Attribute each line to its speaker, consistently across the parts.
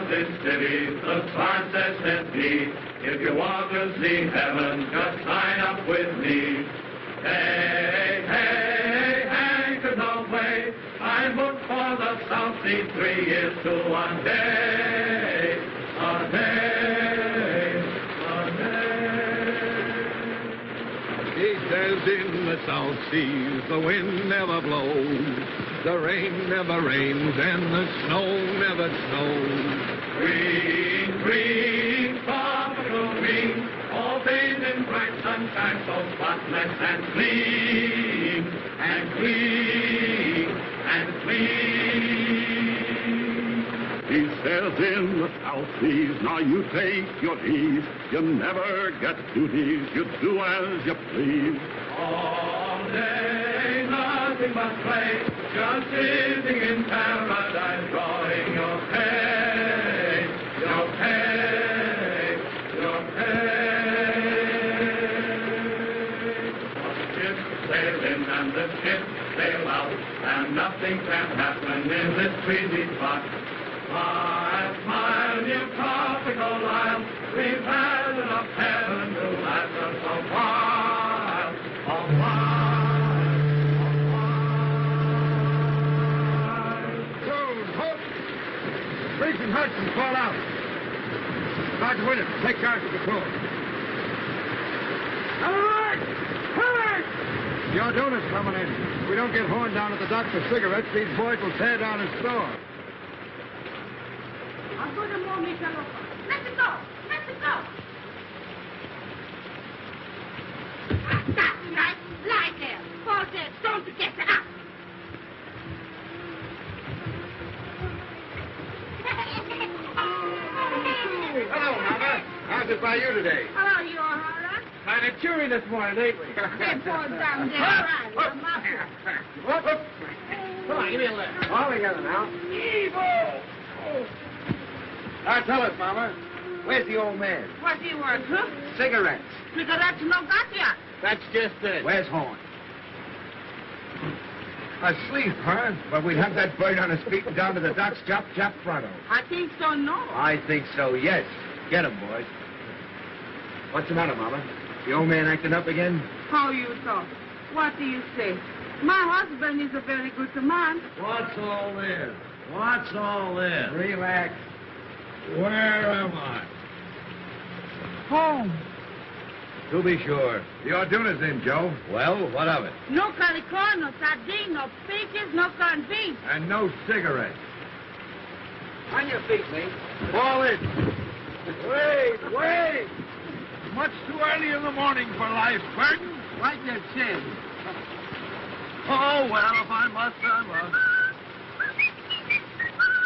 Speaker 1: of this city, the sign says empty. If you want to see heaven, just sign up with me. Hey, hey, anchors away. I booked for the South Sea 3 years to 1 day. A day, a day.
Speaker 2: He says in the South Seas the wind never blows, the rain never rains, and the snow never snows.
Speaker 1: Green, green, tropical green, all days in bright sunshine, so spotless and clean, and clean, and clean.
Speaker 3: He says in the South Seas, now you take your ease, you never get duties, you do as you please.
Speaker 1: All day, nothing but play, just sitting in paradise, drawing your pay, your pay, your pay. The ship sail in and the ship sail out, and nothing can happen in this breezy spot. Smile, smile, you tropical isle, we've had enough heaven to last us a while, a while, a while.
Speaker 2: Joan, halt! Briggs and Hudson, fall out. Sergeant Williams, take charge of the crew. Alert! Alert! Your donuts coming in. If we don't get horned down at the dock for cigarettes, these boys will tear down his store.
Speaker 4: Let it go! Let it go! That's right. Lie there. Fall dead. Don't forget to up.
Speaker 2: Hello, Mama. How's it by you today?
Speaker 4: Hello, you all right?
Speaker 2: Kind of cheery this morning, ain't we?
Speaker 4: They fall down there. Right. I'm up.
Speaker 2: Whoop, whoop. Come on, give me a lift. All together now. Evil! Oh. Now, tell us, Mama, where's the old man?
Speaker 4: What do you want, huh?
Speaker 2: Cigarettes.
Speaker 4: Cigarettes no got ya.
Speaker 2: That's just it. Where's Horn? Asleep, huh? But we'd have that bird on his feet and down to the docks, chop, chop, pronto.
Speaker 4: I think so, no.
Speaker 2: I think so, yes. Get him, boys. What's the matter, Mama? The old man acting up again?
Speaker 4: How you talk? What do you say? My husband is a very good man.
Speaker 2: What's all this? What's all this? Relax. Where am I?
Speaker 4: Home.
Speaker 2: To be sure. Your dinner's in, Joe. Well, what of it?
Speaker 4: No calicor, no sardine, no peaches, no corned beef.
Speaker 2: And no cigarettes. On your feet, Lee. Fall in. Wait. Much too early in the morning for life, Burton. Like you said. Oh, well, if I must, I must.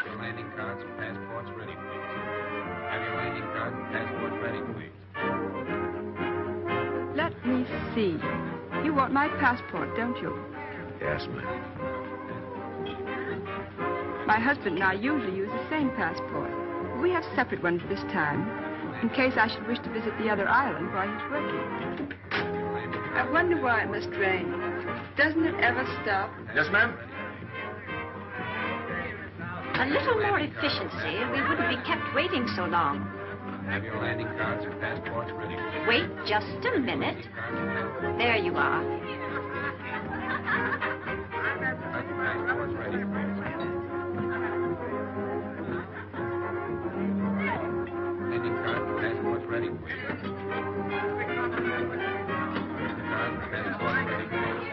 Speaker 5: Your landing cards and passports ready, please. Have your landing cards and passports ready, please.
Speaker 6: Let me see. You want my passport, don't you?
Speaker 2: Yes, ma'am.
Speaker 6: My husband and I usually use the same passport. We have separate ones this time, in case I should wish to visit the other island while he's working. I wonder why it must rain. Doesn't it ever stop?
Speaker 2: Yes, ma'am.
Speaker 7: A little more efficiency, and we wouldn't be kept waiting so long.
Speaker 5: Have your landing cards and passports ready, please.
Speaker 7: Wait just a minute. There you are.
Speaker 5: Have your passports ready, please. Landing cards and passports ready, please. Cards and passports ready, please.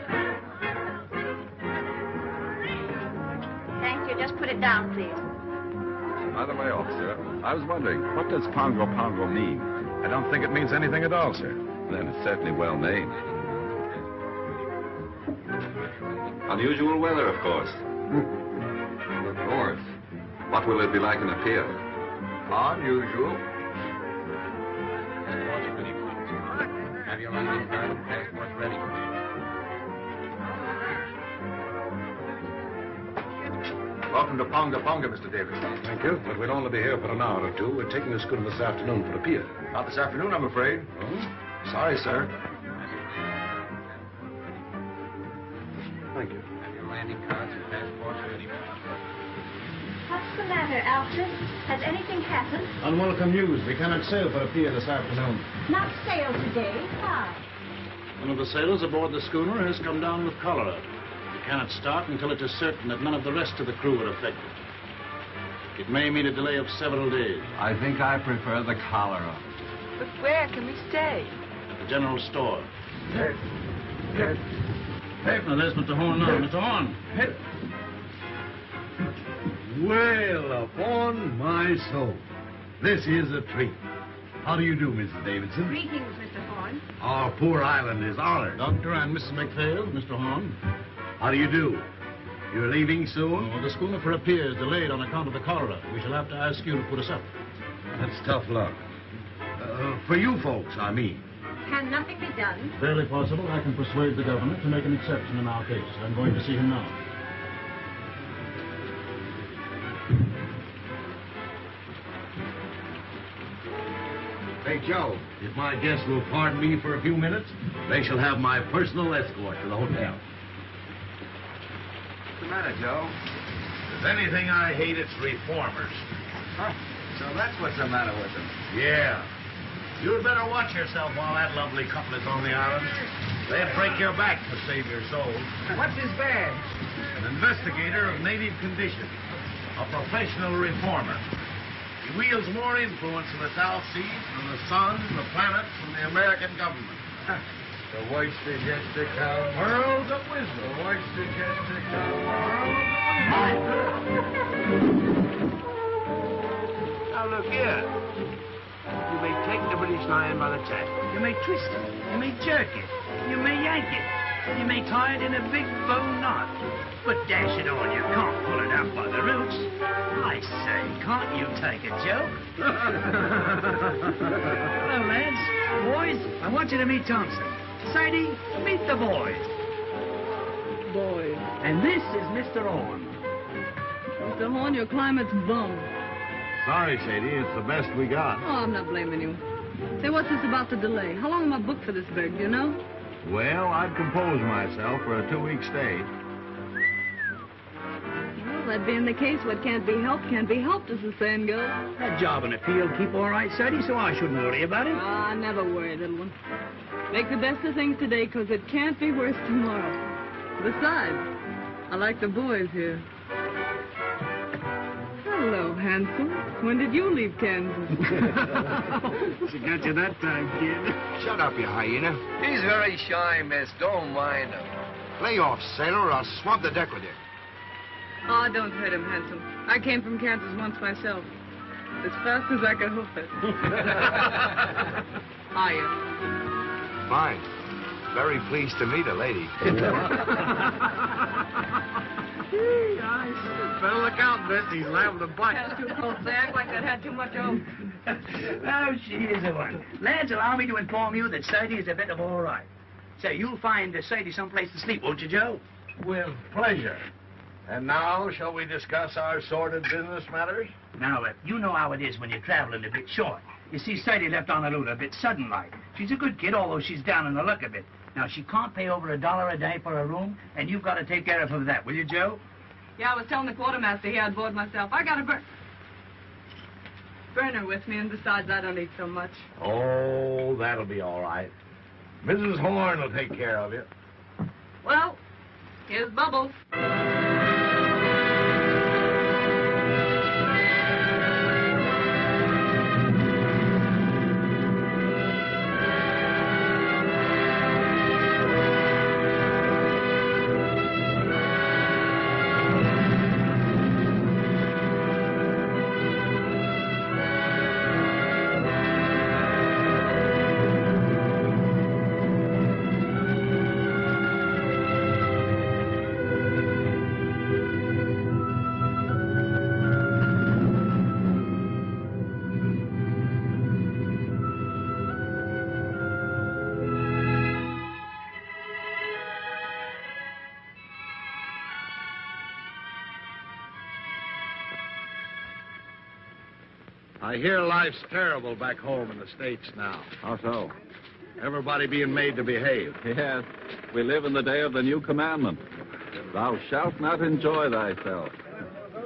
Speaker 7: Thank you. Just put it down, please.
Speaker 8: By the way, officer, I was wondering, what does Pago Pago mean? I don't think it means anything at all, sir. Then it's certainly well named. Unusual weather, of course. Of course. What will it be like in a pier? Unusual.
Speaker 5: Passports ready, please. Have your landing cards and passports ready, please.
Speaker 8: Welcome to Pago Pago, Mr. Davidson.
Speaker 9: Thank you, but we'll only be here for an hour or two. We're taking the schooner this afternoon for a pier.
Speaker 8: Not this afternoon, I'm afraid.
Speaker 9: Oh?
Speaker 8: Sorry, sir.
Speaker 9: Thank you.
Speaker 5: Have your landing cards and passports ready, please.
Speaker 7: What's the matter, Alfred? Has anything happened?
Speaker 9: Unwelcome news. We cannot sail for a pier this afternoon.
Speaker 7: Not sail today. Why?
Speaker 9: One of the sailors aboard the schooner has come down with cholera. We cannot start until it is certain that none of the rest of the crew are affected. It may mean a delay of several days.
Speaker 8: I think I prefer the cholera.
Speaker 6: But where can we stay?
Speaker 9: At the general store. Hey, now there's Mr. Horn now. Mr. Horn.
Speaker 10: Well, upon my soul. This is a treat. How do you do, Mrs. Davidson?
Speaker 6: Greetings, Mr. Horn.
Speaker 10: Our poor island is honored.
Speaker 9: Doctor and Mrs. McPhail, Mr. Horn.
Speaker 10: How do you do? You're leaving soon?
Speaker 9: Oh, the schooner for a pier is delayed on account of the cholera. We shall have to ask you to put us up.
Speaker 10: That's tough luck. For you folks, I mean.
Speaker 7: Can nothing be done?
Speaker 9: Barely possible. I can persuade the governor to make an exception in our case. I'm going to see him now.
Speaker 10: Hey, Joe, if my guests will pardon me for a few minutes, they shall have my personal escort to the hotel.
Speaker 8: What's the matter, Joe?
Speaker 10: If there's anything I hate, it's reformers.
Speaker 8: Huh? So that's what's the matter with them.
Speaker 10: Yeah. You'd better watch yourself while that lovely couple is on the island. They'd break your back to save your soul.
Speaker 2: What's his badge?
Speaker 10: An investigator of native conditions. A professional reformer. He wields more influence in the South Seas than the sun, the planets, and the American government.
Speaker 2: The worst is yet to come.
Speaker 10: Worlds of wisdom.
Speaker 2: The worst is yet to come.
Speaker 10: Now look here. You may take the British lion by the tail.
Speaker 2: You may twist it. You may jerk it. You may yank it. You may tie it in a big bow knot. But dash it all, you can't pull it out by the roots. I say, can't you take a joke? Hello, lads. Boys, I want you to meet Thompson. Sadie, meet the boys.
Speaker 4: Boy.
Speaker 2: And this is Mr. Horn.
Speaker 4: Mr. Horn, your climate's bum.
Speaker 10: Sorry, Sadie. It's the best we got.
Speaker 4: Oh, I'm not blaming you. Say, what's this about the delay? How long am I booked for this beg, do you know?
Speaker 10: Well, I'd compose myself for a 2-week stay.
Speaker 4: Well, that being the case, what can't be helped, as the saying goes.
Speaker 2: That job and appeal keep all right, Sadie, so I shouldn't worry about it.
Speaker 4: Ah, never worry, little one. Make the best of things today, because it can't be worse tomorrow. Besides, I like the boys here. Hello, handsome. When did you leave Kansas?
Speaker 10: She got you that time, kid.
Speaker 5: Shut up, you hyena. He's very shy, miss. Don't mind him.
Speaker 10: Lay off, sailor, or I'll swab the deck with you.
Speaker 4: Oh, don't hurt him, handsome. I came from Kansas once myself. As fast as I could hoof it. Hiya.
Speaker 5: Fine. Very pleased to meet a lady.
Speaker 10: Better look out, miss. He's liable to bite.
Speaker 4: That's too close. They act like they'd had too much oath.
Speaker 2: Oh, she is a one. Lads, allow me to inform you that Sadie is a bit of all right. So you'll find Sadie someplace to sleep, won't you, Joe?
Speaker 10: With pleasure. And now, shall we discuss our sordid business matters?
Speaker 2: Now, you know how it is when you're traveling a bit short. You see, Sadie left Honolulu a bit sudden-like. She's a good kid, although she's down in the luck a bit. Now, she can't pay over $1 a day for a room, and you've got to take care of her with that, will you, Joe?
Speaker 4: Yeah, I was telling the quartermaster here I'd board myself. I got a burner with me, and besides, I don't eat so much.
Speaker 10: Oh, that'll be all right. Mrs. Horn will take care of you.
Speaker 4: Well, here's Bubbles.
Speaker 10: I hear life's terrible back home in the States now.
Speaker 8: How so?
Speaker 10: Everybody being made to behave.
Speaker 8: Yes, we live in the day of the new commandment. Thou shalt not enjoy thyself.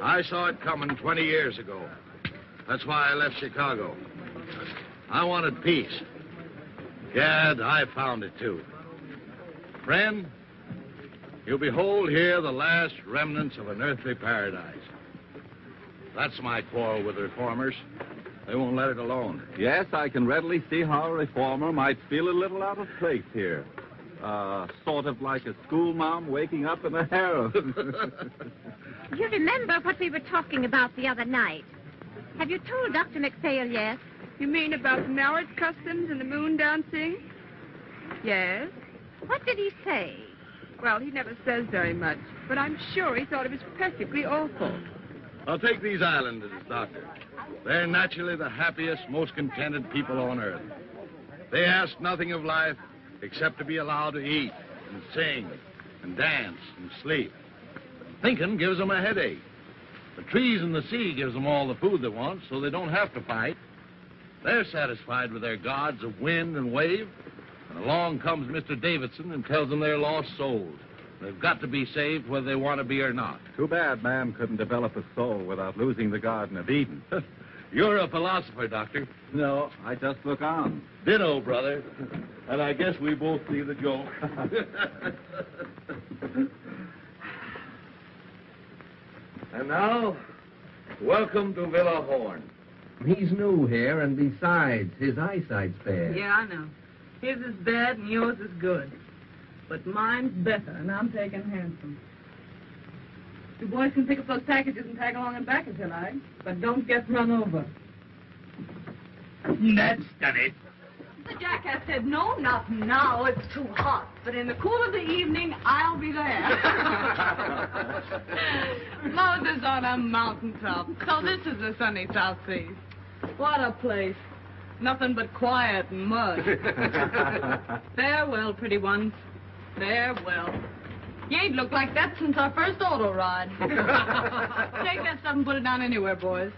Speaker 10: I saw it coming 20 years ago. That's why I left Chicago. I wanted peace. Gad, I found it too. Friend, you behold here the last remnants of an earthly paradise. That's my quarrel with the reformers. They won't let it alone.
Speaker 8: Yes, I can readily see how a reformer might feel a little out of place here. Sort of like a schoolma'am waking up in a harem.
Speaker 7: You remember what we were talking about the other night? Have you told Dr. McPhail yet?
Speaker 6: You mean about marriage customs and the moon dancing? Yes.
Speaker 7: What did he say?
Speaker 6: Well, he never says very much, but I'm sure he thought it was perfectly awful.
Speaker 10: I'll take these islanders, Doctor. They're naturally the happiest, most contented people on earth. They ask nothing of life except to be allowed to eat and sing and dance and sleep. Thinking gives them a headache. The trees and the sea gives them all the food they want, so they don't have to fight. They're satisfied with their gods of wind and wave. And along comes Mr. Davidson and tells them they're lost souls. They've got to be saved whether they want to be or not.
Speaker 8: Too bad man couldn't develop a soul without losing the Garden of Eden.
Speaker 10: You're a philosopher, Doctor.
Speaker 8: No, I just look on.
Speaker 10: Ditto, brother. And I guess we both see the joke. And now, welcome to Villa Horn.
Speaker 5: He's new here, and besides, his eyesight's bad.
Speaker 4: Yeah, I know. His is bad and yours is good. But mine's better, and I'm taking handsome. You boys can pick up those packages and tag along and back if you like, but don't get run over.
Speaker 2: That's done it.
Speaker 4: The jackass said, no, not now, it's too hot. But in the cool of the evening, I'll be there. Moses on a mountaintop. So this is the sunny South Seas. What a place. Nothing but quiet and mud. Farewell, pretty ones. Farewell. You ain't looked like that since our first auto ride. Take that stuff and put it down anywhere, boys.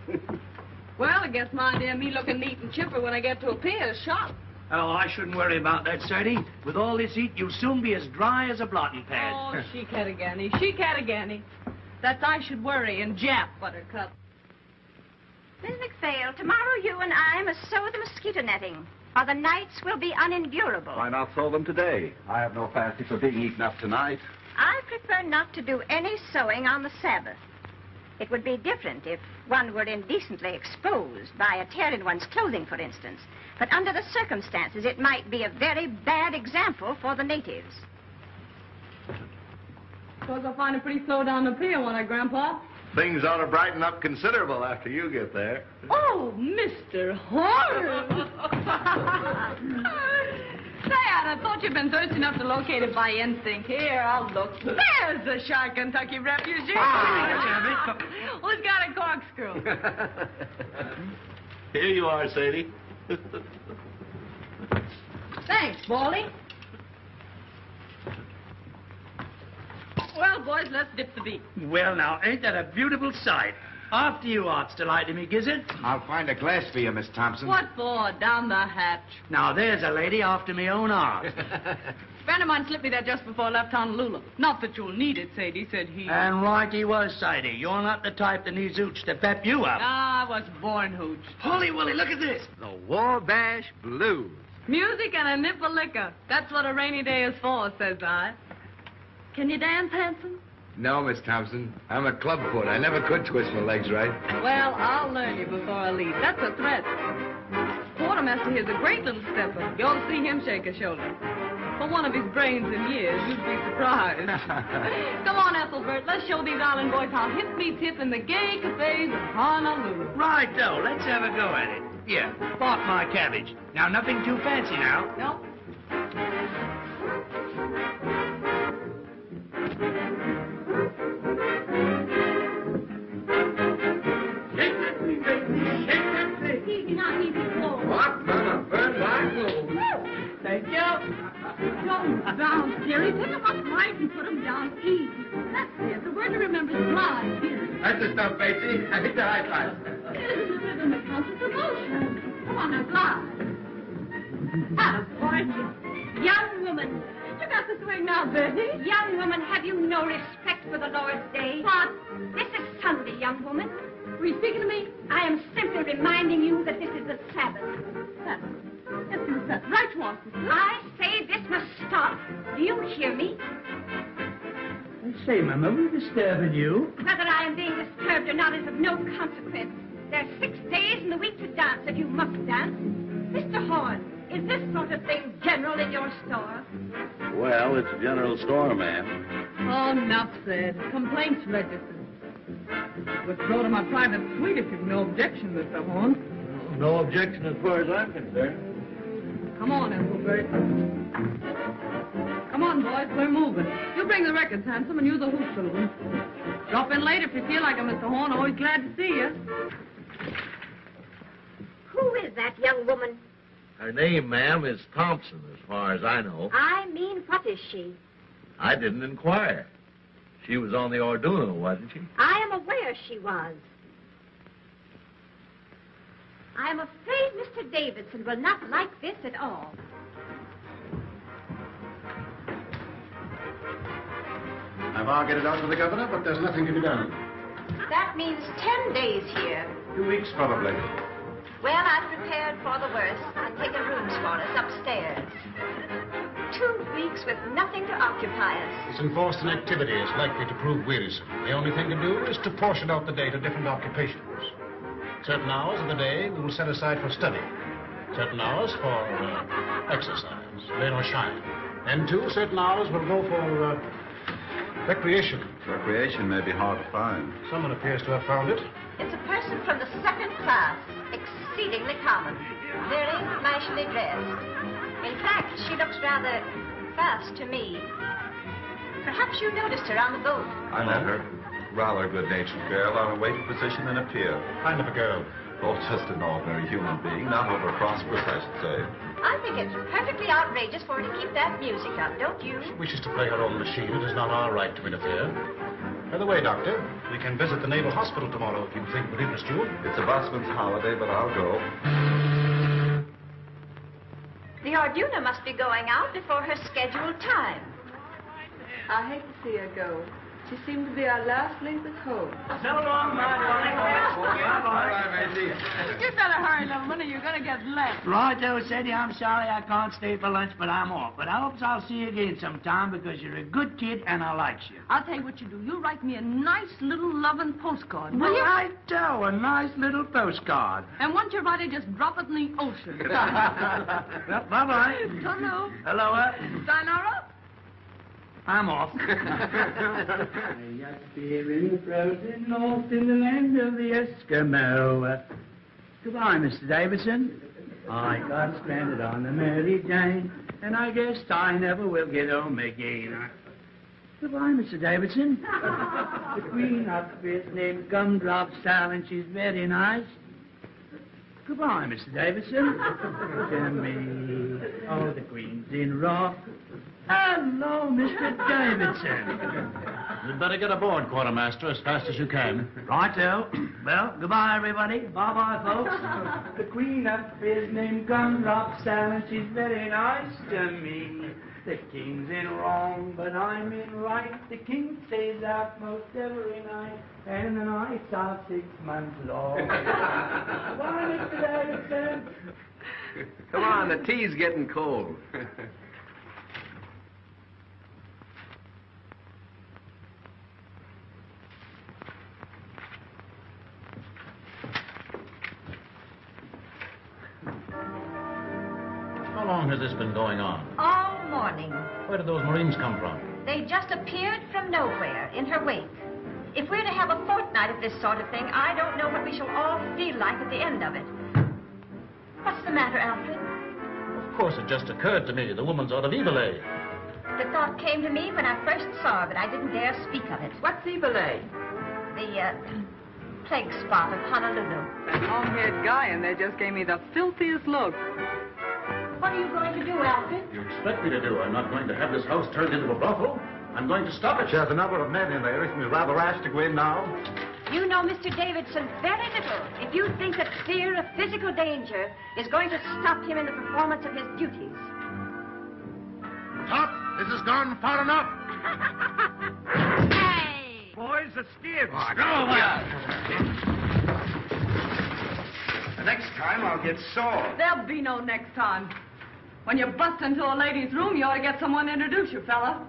Speaker 4: Well, I guess my idea of me looking neat and chipper when I get to a pier is shot.
Speaker 2: Oh, I shouldn't worry about that, Sadie. With all this heat, you'll soon be as dry as a blotting pad.
Speaker 4: Oh, she Cattagany. That's I should worry and Jap, Buttercup.
Speaker 7: Miss McPhail, tomorrow you and I must sew the mosquito netting, or the nights will be unendurable.
Speaker 8: Why not sew them today? I have no fancy for being eaten up tonight.
Speaker 7: I prefer not to do any sewing on the Sabbath. It would be different if one were indecently exposed by a tear in one's clothing, for instance. But under the circumstances, it might be a very bad example for the natives.
Speaker 4: Suppose I'll find it pretty slow down the pier, won't I, Grandpa?
Speaker 10: Things ought to brighten up considerable after you get there.
Speaker 4: Oh, Mr. Horace! Say, I'd have thought you'd been thirsty enough to locate it by instinct. Here, I'll look. There's the shy Kentucky refugee. Who's got a corkscrew?
Speaker 10: Here you are, Sadie.
Speaker 4: Thanks, Baldy. Well, boys, let's dip the beat.
Speaker 2: Well, now, ain't that a beautiful sight? After you, Art's delighted me, Gizzard.
Speaker 5: I'll find a glass for you, Miss Thompson.
Speaker 4: What for? Down the hatch.
Speaker 2: Now, there's a lady after me own art.
Speaker 4: Friend of mine slipped me that just before I left Honolulu. Not that you'll need it, Sadie, said he.
Speaker 2: And right he was, Sadie. You're not the type that needs hooch to pep you up.
Speaker 4: I was born hooched.
Speaker 2: Holy Willie, look at this.
Speaker 5: The Wabash Blues.
Speaker 4: Music and a nip of liquor. That's what a rainy day is for, says I. Can you dance, Hanson?
Speaker 5: No, Miss Thompson. I'm a clubfoot. I never could twist my legs right.
Speaker 4: Well, I'll learn you before I leave. That's a threat. Quartermaster here's a great little stepper. You ought to see him shake a shoulder. For one of his brains in years, you'd be surprised. Come on, Ethelbert. Let's show these island boys how hip meets hip in the gay cafes of Honolulu.
Speaker 2: Right, though. Let's have a go at it. Here, spot my cabbage. Now, nothing too fancy now.
Speaker 4: Nope. Easy now, easy, slow.
Speaker 5: What? Mama, burn like glue.
Speaker 4: Thank you. Go down, dearie. Pick them up right and put them down easy. That's it. The word to remember is glide, dearie.
Speaker 5: That's the stuff, Betsy. I hit the high five.
Speaker 4: This is the rhythm that counts as emotion. Come on now, glide. Attaboy. Young woman. You got the swing now, Betty.
Speaker 7: Young woman, have you no respect for the Lord's day?
Speaker 4: What?
Speaker 7: This is Sunday, young woman.
Speaker 4: Were you speaking to me?
Speaker 7: I am simply reminding you that this is the Sabbath.
Speaker 4: Sabbath. Yes, that's right, you want to.
Speaker 7: I say this must stop. Do you hear me?
Speaker 2: I say, Mama, are we disturbing you?
Speaker 7: Whether I am being disturbed or not is of no consequence. There are 6 days in the week to dance, and you must dance. Mr. Horn, is this sort of thing general in your store?
Speaker 10: Well, it's a general store, ma'am.
Speaker 4: Oh, enough said. Complaints registered. Would throw to my private suite if you've no objection, Mr. Horn.
Speaker 10: No objection as far as I'm concerned.
Speaker 4: Come on, Ethelbert. Come on, boys, we're moving. You bring the records, Handsome, and you the hoop, Sullivan. Drop in late if you feel like it, Mr. Horn. Always glad to see you.
Speaker 7: Who is that young woman?
Speaker 10: Her name, ma'am, is Thompson, as far as I know.
Speaker 7: I mean, what is she?
Speaker 10: I didn't inquire. She was on the Orduno, wasn't she?
Speaker 7: I am aware she was. I am afraid Mr. Davidson will not like this at all.
Speaker 9: I've argued it out with the governor, but there's nothing to be done.
Speaker 7: That means 10 days here.
Speaker 9: 2 weeks, probably.
Speaker 7: Well, I've prepared for the worst and taken rooms for us upstairs. 2 weeks with nothing to occupy us.
Speaker 9: This enforced inactivity is likely to prove wearisome. The only thing to do is to portion out the day to different occupations. Certain hours of the day we will set aside for study. Certain hours for exercise, rain or shine. Then, too, certain hours will go for recreation.
Speaker 8: Recreation may be hard to find.
Speaker 9: Someone appears to have found it.
Speaker 7: It's a person from the second class, exceedingly common, very flashily dressed. In fact, she looks rather fast to me. Perhaps you noticed her on the boat.
Speaker 8: I met her. Rather a good-natured girl on a waiting position in a pier.
Speaker 9: Kind of a girl.
Speaker 8: Oh, just an ordinary human being, not over prosperous, I should say.
Speaker 7: I think it's perfectly outrageous for her to keep that music up, don't you?
Speaker 9: She wishes to play her own machine. It is not our right to interfere. By the way, Doctor, we can visit the Naval Hospital tomorrow if you think it would interest you.
Speaker 8: It's a busman's holiday, but I'll go.
Speaker 7: The Orduna must be going out before her scheduled time.
Speaker 6: I hate to see her go. She seemed to be our last link with hope.
Speaker 2: So long, my darling.
Speaker 4: You better hurry, little one, or you're going to get left.
Speaker 2: Righto, Sadie, I'm sorry I can't stay for lunch, but I'm off. But I hope I'll see you again sometime because you're a good kid and I likes you.
Speaker 4: I'll tell you what you do. You write me a nice little loving postcard, will you?
Speaker 2: Righto, a nice little postcard.
Speaker 4: And once you write it, just drop it in the ocean.
Speaker 2: Well, bye-bye.
Speaker 4: Hello.
Speaker 2: Hello,
Speaker 4: Sayonara.
Speaker 2: I'm off. I up here in the frozen north in the land of the Eskimo. Goodbye, Mr. Davidson. I got stranded on the Mary Jane, and I guess I never will get home again. Goodbye, Mr. Davidson. The queen up here is named Gumdrop Sal, and she's very nice. Goodbye, Mr. Davidson. To me, oh, the queen's in wrath. Hello, Mr. Davidson.
Speaker 9: You'd better get aboard, Quartermaster, as fast as you can.
Speaker 2: Righto. Well, goodbye, everybody. Bye-bye, folks. The queen up is named Gumdrop Sal, and she's very nice to me. The king's in wrong, but I'm in right. The king stays out most every night, and the nights are 6 months long. Goodbye, Mr. Davidson.
Speaker 5: Come on, the tea's getting cold.
Speaker 9: How long has this been going on?
Speaker 7: All morning.
Speaker 9: Where did those Marines come from?
Speaker 7: They just appeared from nowhere in her wake. If we're to have a fortnight of this sort of thing, I don't know what we shall all feel like at the end of it. What's the matter, Alfred?
Speaker 9: Of course, it just occurred to me. The woman's out of Evilay.
Speaker 7: The thought came to me when I first saw her, but I didn't dare speak of it.
Speaker 6: What's Evilay?
Speaker 7: The, plague spot of Honolulu.
Speaker 4: That long-haired guy in there just gave me the filthiest look.
Speaker 7: What are you going to do, Alfred?
Speaker 9: You expect me to do? I'm not going to have this house turned into a brothel. I'm going to stop it.
Speaker 8: She has a number of men in there. Isn't it rather rash to go in now?
Speaker 7: You know Mr. Davidson very little if you think that fear of physical danger is going to stop him in the performance of his duties.
Speaker 9: Stop. This has gone far enough.
Speaker 7: Hey!
Speaker 2: Boys, the skids.
Speaker 9: Go away.
Speaker 2: The next time I'll get sore.
Speaker 4: There'll be no next time. When you bust into a lady's room, you ought to get someone to introduce you, fella.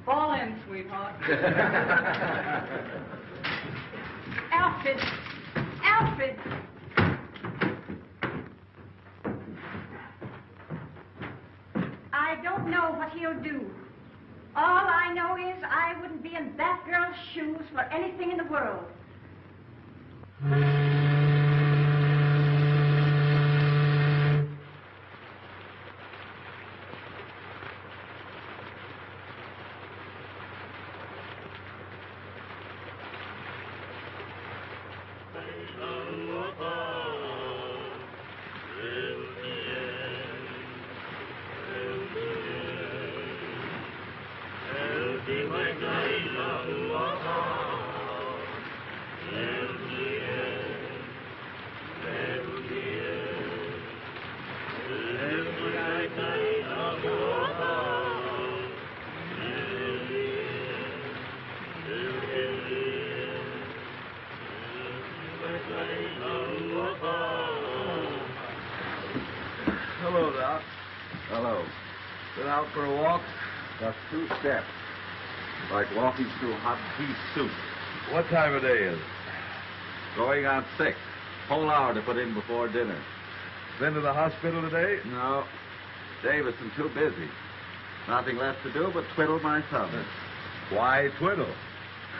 Speaker 4: Fall in, sweetheart.
Speaker 7: Alfred! Alfred! I don't know what he'll do. All I know is I wouldn't be in that girl's shoes for anything in the world.
Speaker 10: Hello, Doc.
Speaker 8: Hello.
Speaker 10: Been out for a walk?
Speaker 8: Just 2 steps. Like walking through hot beef soup.
Speaker 10: What time of day is it?
Speaker 8: Going on 6. Whole hour to put in before dinner.
Speaker 10: Been to the hospital today?
Speaker 8: No. Davidson too busy. Nothing left to do but twiddle my thumbs.
Speaker 10: Why twiddle?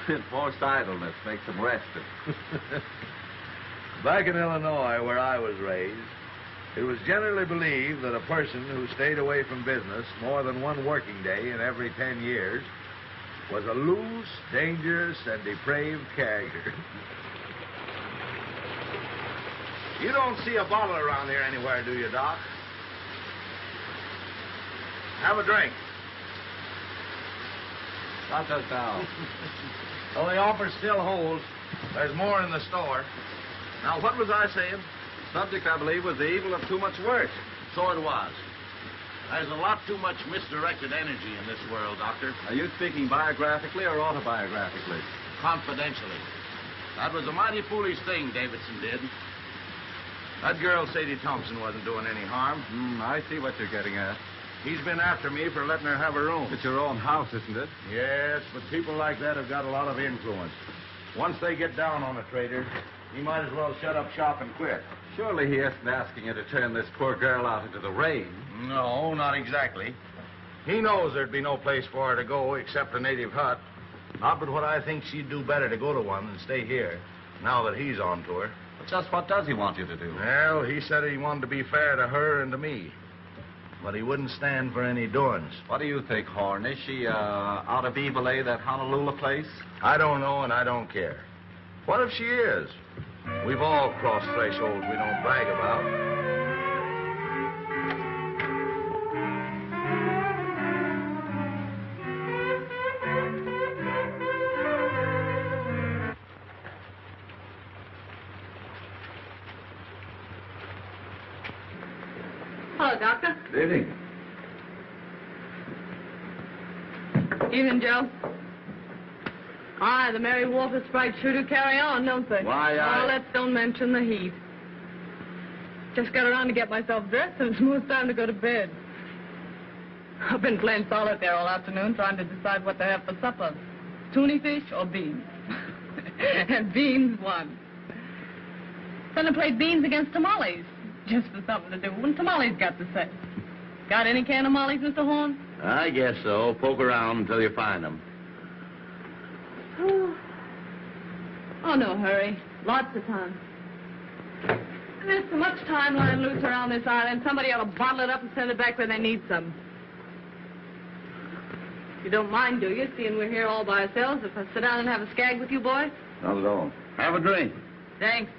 Speaker 8: Enforced idleness makes them rested.
Speaker 10: Back in Illinois, where I was raised, it was generally believed that a person who stayed away from business more than one working day in every 10 years was a loose, dangerous, and depraved character.
Speaker 9: You don't see a bottle around here anywhere, do you, Doc? Have a drink.
Speaker 8: Not just now.
Speaker 9: Well, the offer still holds. There's more in the store. Now, what was I saying?
Speaker 8: Subject, I believe, was the evil of too much work.
Speaker 9: So it was. There's a lot too much misdirected energy in this world, Doctor.
Speaker 8: Are you speaking biographically or autobiographically?
Speaker 9: Confidentially. That was a mighty foolish thing Davidson did. That girl, Sadie Thompson, wasn't doing any harm.
Speaker 8: I see what you're getting at.
Speaker 9: He's been after me for letting her have her room.
Speaker 8: It's your own house, isn't it?
Speaker 9: Yes, but people like that have got a lot of influence. Once they get down on a trader, he might as well shut up shop and quit.
Speaker 8: Surely he isn't asking you to turn this poor girl out into the rain.
Speaker 9: No, not exactly. He knows there'd be no place for her to go except a native hut. Not but what I think she'd do better to go to one than stay here, now that he's on to her.
Speaker 8: But just what does he want you to do?
Speaker 9: Well, he said he wanted to be fair to her and to me. But he wouldn't stand for any doings.
Speaker 8: What do you think, Horn? Is she out of Evilay, that Honolulu place?
Speaker 9: I don't know and I don't care. What if she is? We've all crossed thresholds we don't brag about.
Speaker 4: Hello, Doctor.
Speaker 8: Good evening.
Speaker 4: Evening, Joe. Aye, the Merry Water Sprite sure do carry on, don't they?
Speaker 8: Why,
Speaker 4: Oh, let's don't mention the heat. Just got around to get myself dressed, and it's almost time to go to bed. I've been playing solitaire all afternoon, trying to decide what to have for supper. Tuna fish or beans? And beans won. Then I played beans against tamales, just for something to do. When tamales got to say. Got any can of mollies, Mr. Horn?
Speaker 10: I guess so. Poke around until you find them.
Speaker 4: Oh, no hurry. Lots of time. There's so much time lying loose around this island, somebody ought to bottle it up and send it back where they need some. You don't mind, do you, seeing we're here all by ourselves, if I sit down and have a skag with you boys?
Speaker 8: Not at all.
Speaker 10: Have a drink.
Speaker 4: Thanks.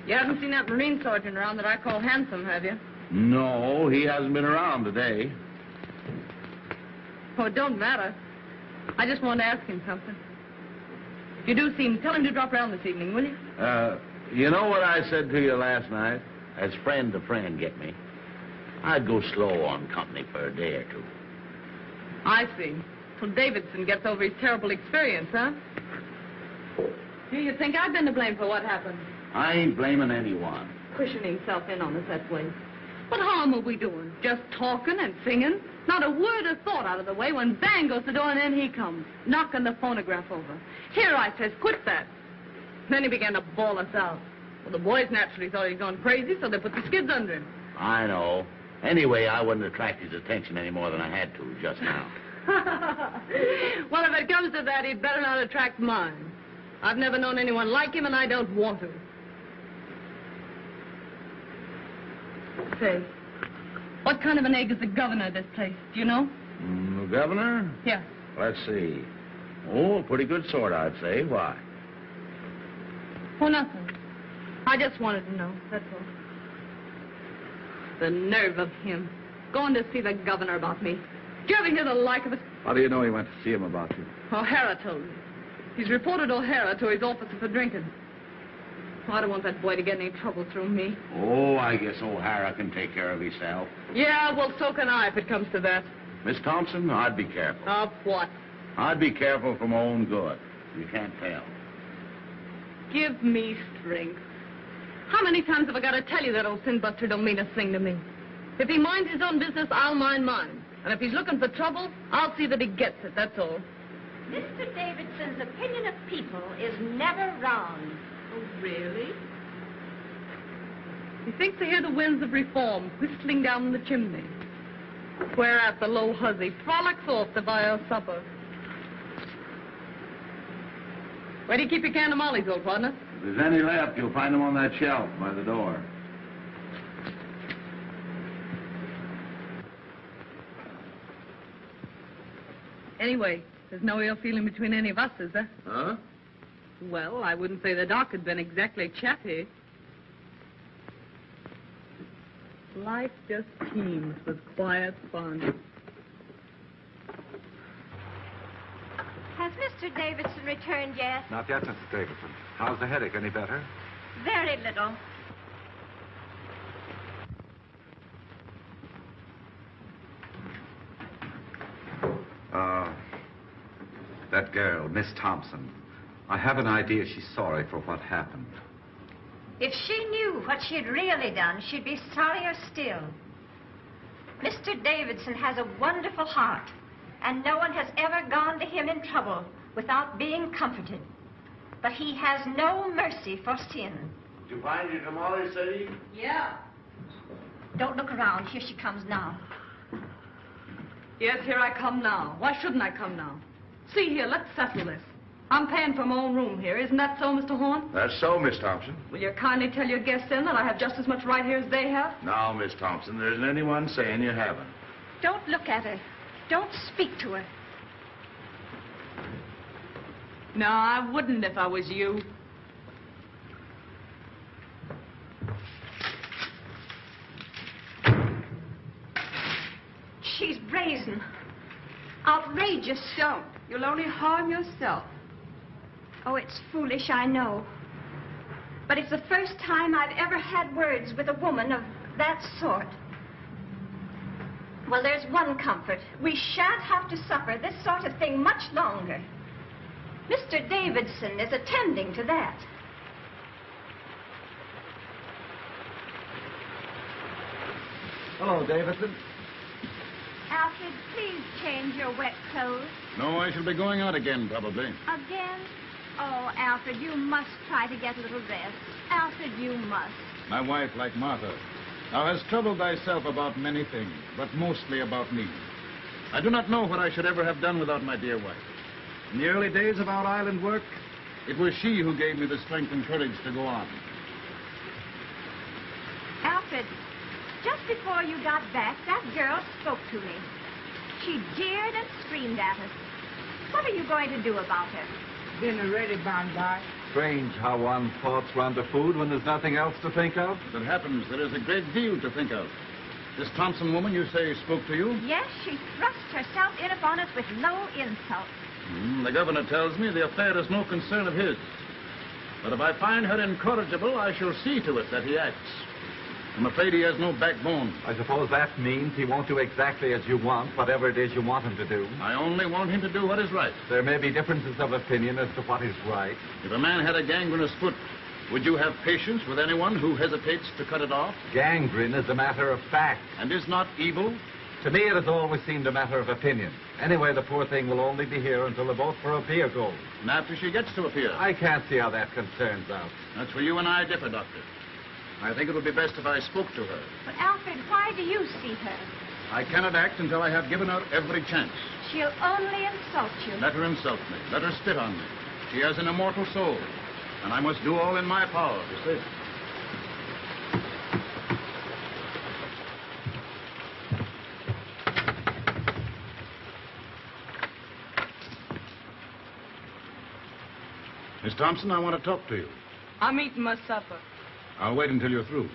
Speaker 4: You haven't seen that Marine sergeant around that I call handsome, have you?
Speaker 10: No, he hasn't been around today.
Speaker 4: Oh, it don't matter. I just wanted to ask him something. If you do see him, tell him to drop around this evening, will you?
Speaker 10: You know what I said to you last night?
Speaker 11: as friend to friend, get me? I'd go slow on company for a day or two.
Speaker 4: I see. Till Davidson gets over his terrible experience, huh? Do you think I've been to blame for what happened?
Speaker 11: I ain't blaming anyone.
Speaker 4: Pushing himself in on us that way. What harm are we doing? Just talking and singing? Not a word of thought out of the way when bang goes the door and in he comes, knocking the phonograph over. Here, I says, quit that. Then he began to bawl us out. Well, the boys naturally thought he'd gone crazy, so they put the skids under him.
Speaker 11: I know. Anyway, I wouldn't attract his attention any more than I had to just now.
Speaker 4: Well, if it comes to that, he'd better not attract mine. I've never known anyone like him, and I don't want to. Say, what kind of an egg is the governor of this place? Do you know?
Speaker 11: The governor?
Speaker 4: Yeah.
Speaker 11: Let's see. Oh, a pretty good sort, I'd say. Why?
Speaker 4: Oh, nothing. I just wanted to know, that's all. The nerve of him. Going to see the governor about me. Did you ever hear the like of it?
Speaker 10: How do you know he went to see him about you?
Speaker 4: O'Hara told me. He's reported O'Hara to his officer for drinking. Oh, I don't want that boy to get any trouble through me.
Speaker 11: Oh, I guess O'Hara can take care of himself.
Speaker 4: Yeah, well, so can I if it comes to that.
Speaker 11: Miss Thompson, I'd be careful.
Speaker 4: Of what?
Speaker 11: I'd be careful for my own good. You can't tell.
Speaker 4: Give me strength. How many times have I got to tell you that old sin-buster don't mean a thing to me? If he minds his own business, I'll mind mine. And if he's looking for trouble, I'll see that he gets it, that's all.
Speaker 7: Mr. Davidson's opinion of people is never wrong.
Speaker 4: Oh, really? He thinks to hear the winds of reform whistling down the chimney. Whereat the low hussy frolics off to buy her supper. Where do you keep your can of mollies, old partner?
Speaker 11: If there's any left, you'll find them on that shelf by the door.
Speaker 4: Anyway, there's no ill feeling between any of us, is there?
Speaker 10: Huh?
Speaker 4: Well, I wouldn't say the doc had been exactly chappy. Life just teems with quiet fun.
Speaker 7: Has Mr. Davidson returned yet?
Speaker 8: Not yet, Mrs. Davidson. How's the headache? Any better?
Speaker 7: Very little.
Speaker 8: That girl, Miss Thompson. I have an idea she's sorry for what happened.
Speaker 7: If she knew what she'd really done, she'd be sorrier still. Mr. Davidson has a wonderful heart, and no one has ever gone to him in trouble without being comforted. But he has no mercy for sin.
Speaker 11: Did you find your tamale, Sadie?
Speaker 4: Yeah.
Speaker 7: Don't look around. Here she comes now.
Speaker 4: Yes, here I come now. Why shouldn't I come now? See here, let's settle this. I'm paying for my own room here. Isn't that so, Mr. Horn?
Speaker 10: That's so, Miss Thompson.
Speaker 4: Will you kindly tell your guests then that I have just as much right here as they have?
Speaker 11: No, Miss Thompson, there isn't anyone saying you haven't.
Speaker 7: Don't look at her. Don't speak to her.
Speaker 4: No, I wouldn't if I was you.
Speaker 7: She's brazen. Outrageous.
Speaker 6: Don't. You'll only harm yourself.
Speaker 7: Oh, it's foolish, I know. But it's the first time I've ever had words with a woman of that sort. Well, there's one comfort. We shan't have to suffer this sort of thing much longer. Mr. Davidson is attending to that.
Speaker 10: Hello, Davidson.
Speaker 7: Alfred, please change your wet clothes.
Speaker 3: No, I shall be going out again, probably.
Speaker 7: Again? Oh, Alfred, you must try to get a little rest. Alfred, you must.
Speaker 3: My wife, like Martha, thou hast troubled thyself about many things, but mostly about me. I do not know what I should ever have done without my dear wife. In the early days of our island work, it was she who gave me the strength and courage to go on.
Speaker 7: Alfred, just before you got back, that girl spoke to me. She jeered and screamed at us. What are you going to do about her?
Speaker 2: Dinner ready, Bondi.
Speaker 8: Strange how one thoughts run to food when there's nothing else to think of.
Speaker 3: As it happens, there is a great deal to think of. This Thompson woman, you say, spoke to you?
Speaker 7: Yes, she thrust herself in upon us with low insult.
Speaker 3: The governor tells me the affair is no concern of his. But if I find her incorrigible, I shall see to it that he acts. I'm afraid he has no backbone.
Speaker 8: I suppose that means he won't do exactly as you want, whatever it is you want him to do.
Speaker 3: I only want him to do what is right.
Speaker 8: There may be differences of opinion as to what is right.
Speaker 3: If a man had a gangrenous foot, would you have patience with anyone who hesitates to cut it off?
Speaker 8: Gangrene is a matter of fact.
Speaker 3: And is not evil?
Speaker 8: To me, it has always seemed a matter of opinion. Anyway, the poor thing will only be here until the boat for a pier goes.
Speaker 3: And after she gets to a pier?
Speaker 8: I can't see how that concerns us.
Speaker 3: That's where you and I differ, Doctor. I think it would be best if I spoke to her.
Speaker 7: But, Alfred, why do you see her?
Speaker 3: I cannot act until I have given her every chance.
Speaker 7: She'll only insult you.
Speaker 3: Let her insult me. Let her spit on me. She has an immortal soul. And I must do all in my power to save it. Miss Thompson, I want to talk to you.
Speaker 4: I'm eating my supper.
Speaker 3: I'll wait until you're through.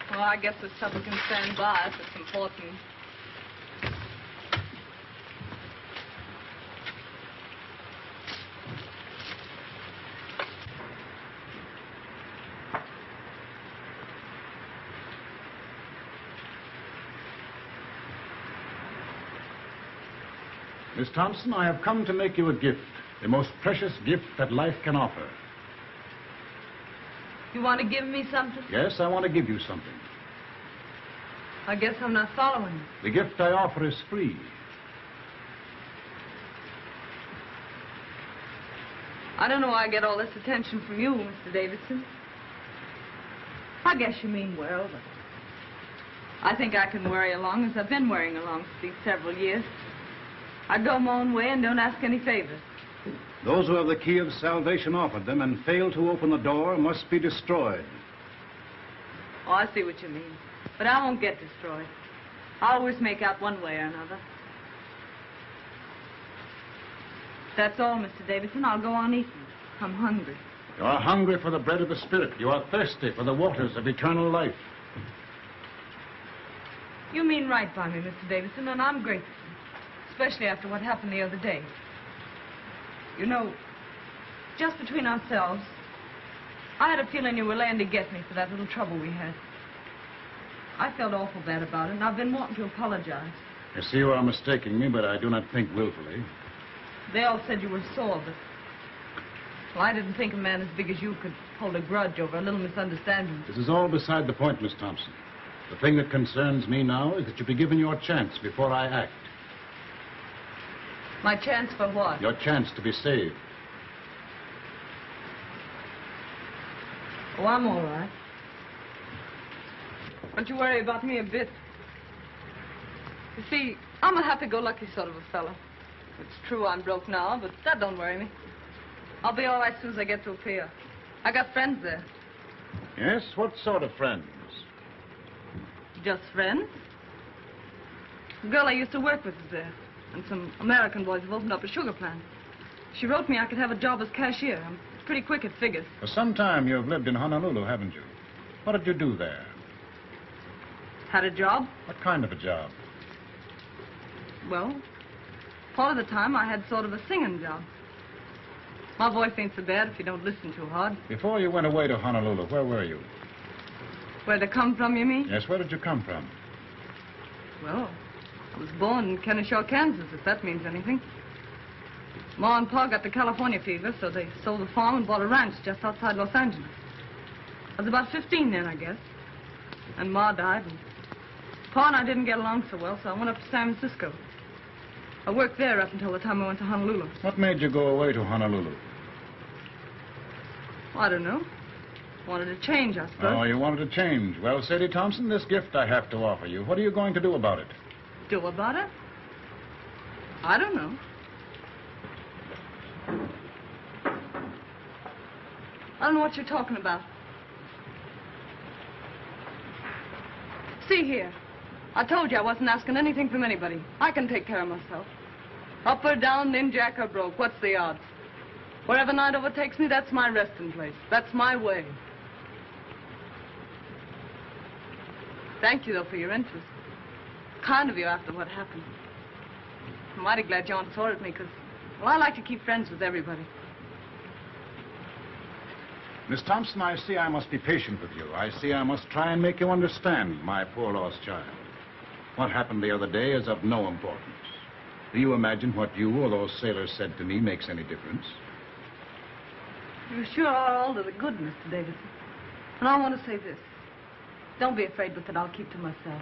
Speaker 4: Well, I guess the supper can stand by if it's important.
Speaker 3: Miss Thompson, I have come to make you a gift, the most precious gift that life can offer.
Speaker 4: You want to give me something?
Speaker 3: Yes, I want to give you something.
Speaker 4: I guess I'm not following you.
Speaker 3: The gift I offer is free.
Speaker 4: I don't know why I get all this attention from you, Mr. Davidson. I guess you mean well, but I think I can worry along as I've been worrying along for these several years. I go my own way and don't ask any favors.
Speaker 3: Those who have the key of salvation offered them and fail to open the door must be destroyed.
Speaker 4: Oh, I see what you mean. But I won't get destroyed. I always make out one way or another. That's all, Mr. Davidson. I'll go on eating. I'm hungry.
Speaker 3: You are hungry for the bread of the Spirit. You are thirsty for the waters of eternal life.
Speaker 4: You mean right by me, Mr. Davidson, and I'm grateful. Especially after what happened the other day. You know, just between ourselves, I had a feeling you were laying to get me for that little trouble we had. I felt awful bad about it, and I've been wanting to apologize.
Speaker 3: I see you are mistaking me, but I do not think willfully.
Speaker 4: They all said you were sore, but... Well, I didn't think a man as big as you could hold a grudge over a little misunderstanding.
Speaker 3: This is all beside the point, Miss Thompson. The thing that concerns me now is that you be given your chance before I act.
Speaker 4: My chance for what?
Speaker 3: Your chance to be saved.
Speaker 4: Oh, I'm all right. Don't you worry about me a bit. You see, I'm a happy-go-lucky sort of a fella. It's true I'm broke now, but that don't worry me. I'll be all right as soon as I get to a pier. I got friends there.
Speaker 3: Yes? What sort of friends?
Speaker 4: Just friends. The girl I used to work with is there. And some American boys have opened up a sugar plant. She wrote me I could have a job as cashier. I'm pretty quick at figures.
Speaker 3: For some time you've lived in Honolulu, haven't you? What did you do there?
Speaker 4: Had a job?
Speaker 3: What kind of a job?
Speaker 4: Well, part of the time I had sort of a singing job. My voice ain't so bad if you don't listen too hard.
Speaker 3: Before you went away to Honolulu, where were you?
Speaker 4: Where they come from, you mean?
Speaker 3: Yes, where did you come from?
Speaker 4: Well, I was born in Kennesaw, Kansas, if that means anything. Ma and Pa got the California fever, so they sold the farm and bought a ranch just outside Los Angeles. I was about 15 then, I guess. And Ma died, and Pa and I didn't get along so well, so I went up to San Francisco. I worked there up until the time I went to Honolulu.
Speaker 3: What made you go away to Honolulu?
Speaker 4: I don't know. Wanted to change, I suppose.
Speaker 3: Oh, you wanted to change. Well, Sadie Thompson, this gift I have to offer you. What are you going to do about it?
Speaker 4: Do about it? I don't know. I don't know what you're talking about. See here. I told you I wasn't asking anything from anybody. I can take care of myself. Up or down, ninjack or broke, what's the odds? Wherever night overtakes me, that's my resting place. That's my way. Thank you, though, for your interest. Kind of you after what happened. I'm mighty glad John saw at me, because, well, I like to keep friends with everybody.
Speaker 3: Miss Thompson, I see I must be patient with you. I see I must try and make you understand, my poor lost child. What happened the other day is of no importance. Do you imagine what you or those sailors said to me makes any difference?
Speaker 4: You sure are all to the good, Mr. Davidson. And I want to say this. Don't be afraid with it. I'll keep to myself.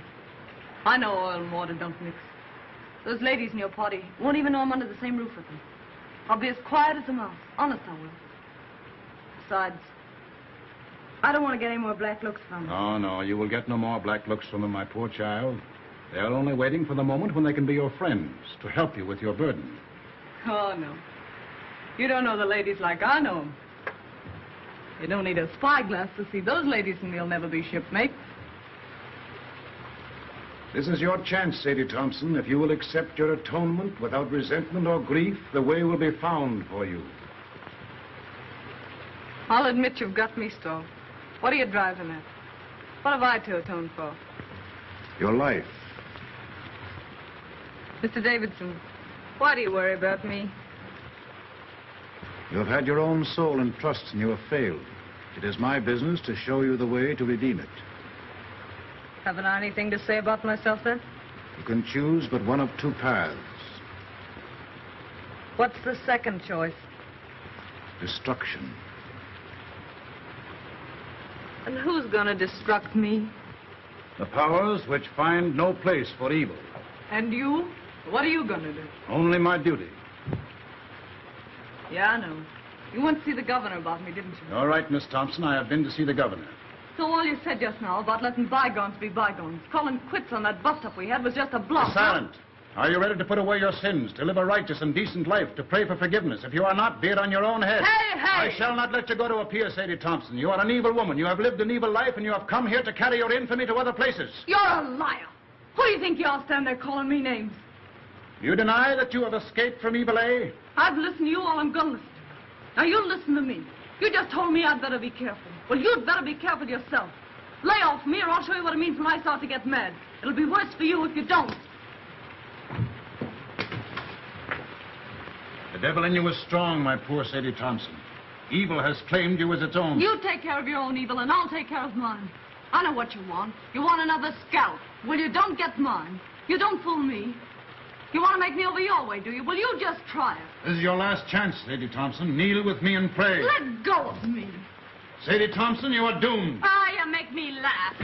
Speaker 4: I know oil and water don't mix. Those ladies in your party won't even know I'm under the same roof with them. I'll be as quiet as a mouse. Honest, I will. Besides, I don't want to get any more black looks from them.
Speaker 3: Oh, no, you will get no more black looks from them, my poor child. They're only waiting for the moment when they can be your friends, to help you with your burden.
Speaker 4: Oh, no. You don't know the ladies like I know them. You don't need a spyglass to see those ladies, and you'll never be shipmates.
Speaker 3: This is your chance, Sadie Thompson. If you will accept your atonement without resentment or grief, the way will be found for you.
Speaker 4: I'll admit you've got me stalled. What are you driving at? What have I to atone for?
Speaker 3: Your life.
Speaker 4: Mr. Davidson, why do you worry about me?
Speaker 3: You have had your own soul and trust, and you have failed. It is my business to show you the way to redeem it.
Speaker 4: Haven't I anything to say about myself, then?
Speaker 3: You can choose but one of two paths.
Speaker 4: What's the second choice?
Speaker 3: Destruction.
Speaker 4: And who's gonna destruct me?
Speaker 3: The powers which find no place for evil.
Speaker 4: And you? What are you gonna do?
Speaker 3: Only my duty.
Speaker 4: Yeah, I know. You went to see the governor about me, didn't you?
Speaker 3: All right, Miss Thompson, I have been to see the governor.
Speaker 4: So all you said just now about letting bygones be bygones, calling quits on that bust-up we had was just a bluff.
Speaker 3: Be silent. Are you ready to put away your sins, to live a righteous and decent life, to pray for forgiveness? If you are not, be it on your own head.
Speaker 4: Hey!
Speaker 3: I shall not let you go to a pier, Sadie Thompson. You are an evil woman. You have lived an evil life, and you have come here to carry your infamy to other places.
Speaker 4: You're a liar. Who do you think you are standing there calling me names?
Speaker 3: You deny that you have escaped from evil, eh?
Speaker 4: I've listened to you all I'm gonna listen to. Now you listen to me. You just told me I'd better be careful. Well, you'd better be careful yourself. Lay off me, or I'll show you what it means when I start to get mad. It'll be worse for you if you don't.
Speaker 3: The devil in you is strong, my poor Sadie Thompson. Evil has claimed you as its own.
Speaker 4: You take care of your own evil, and I'll take care of mine. I know what you want. You want another scalp. Well, you don't get mine. You don't fool me. You want to make me over your way, do you? Well, you just try it.
Speaker 3: This is your last chance, Sadie Thompson. Kneel with me and pray.
Speaker 4: Let go of me.
Speaker 3: Sadie Thompson, you are doomed.
Speaker 4: Ah, you make me laugh.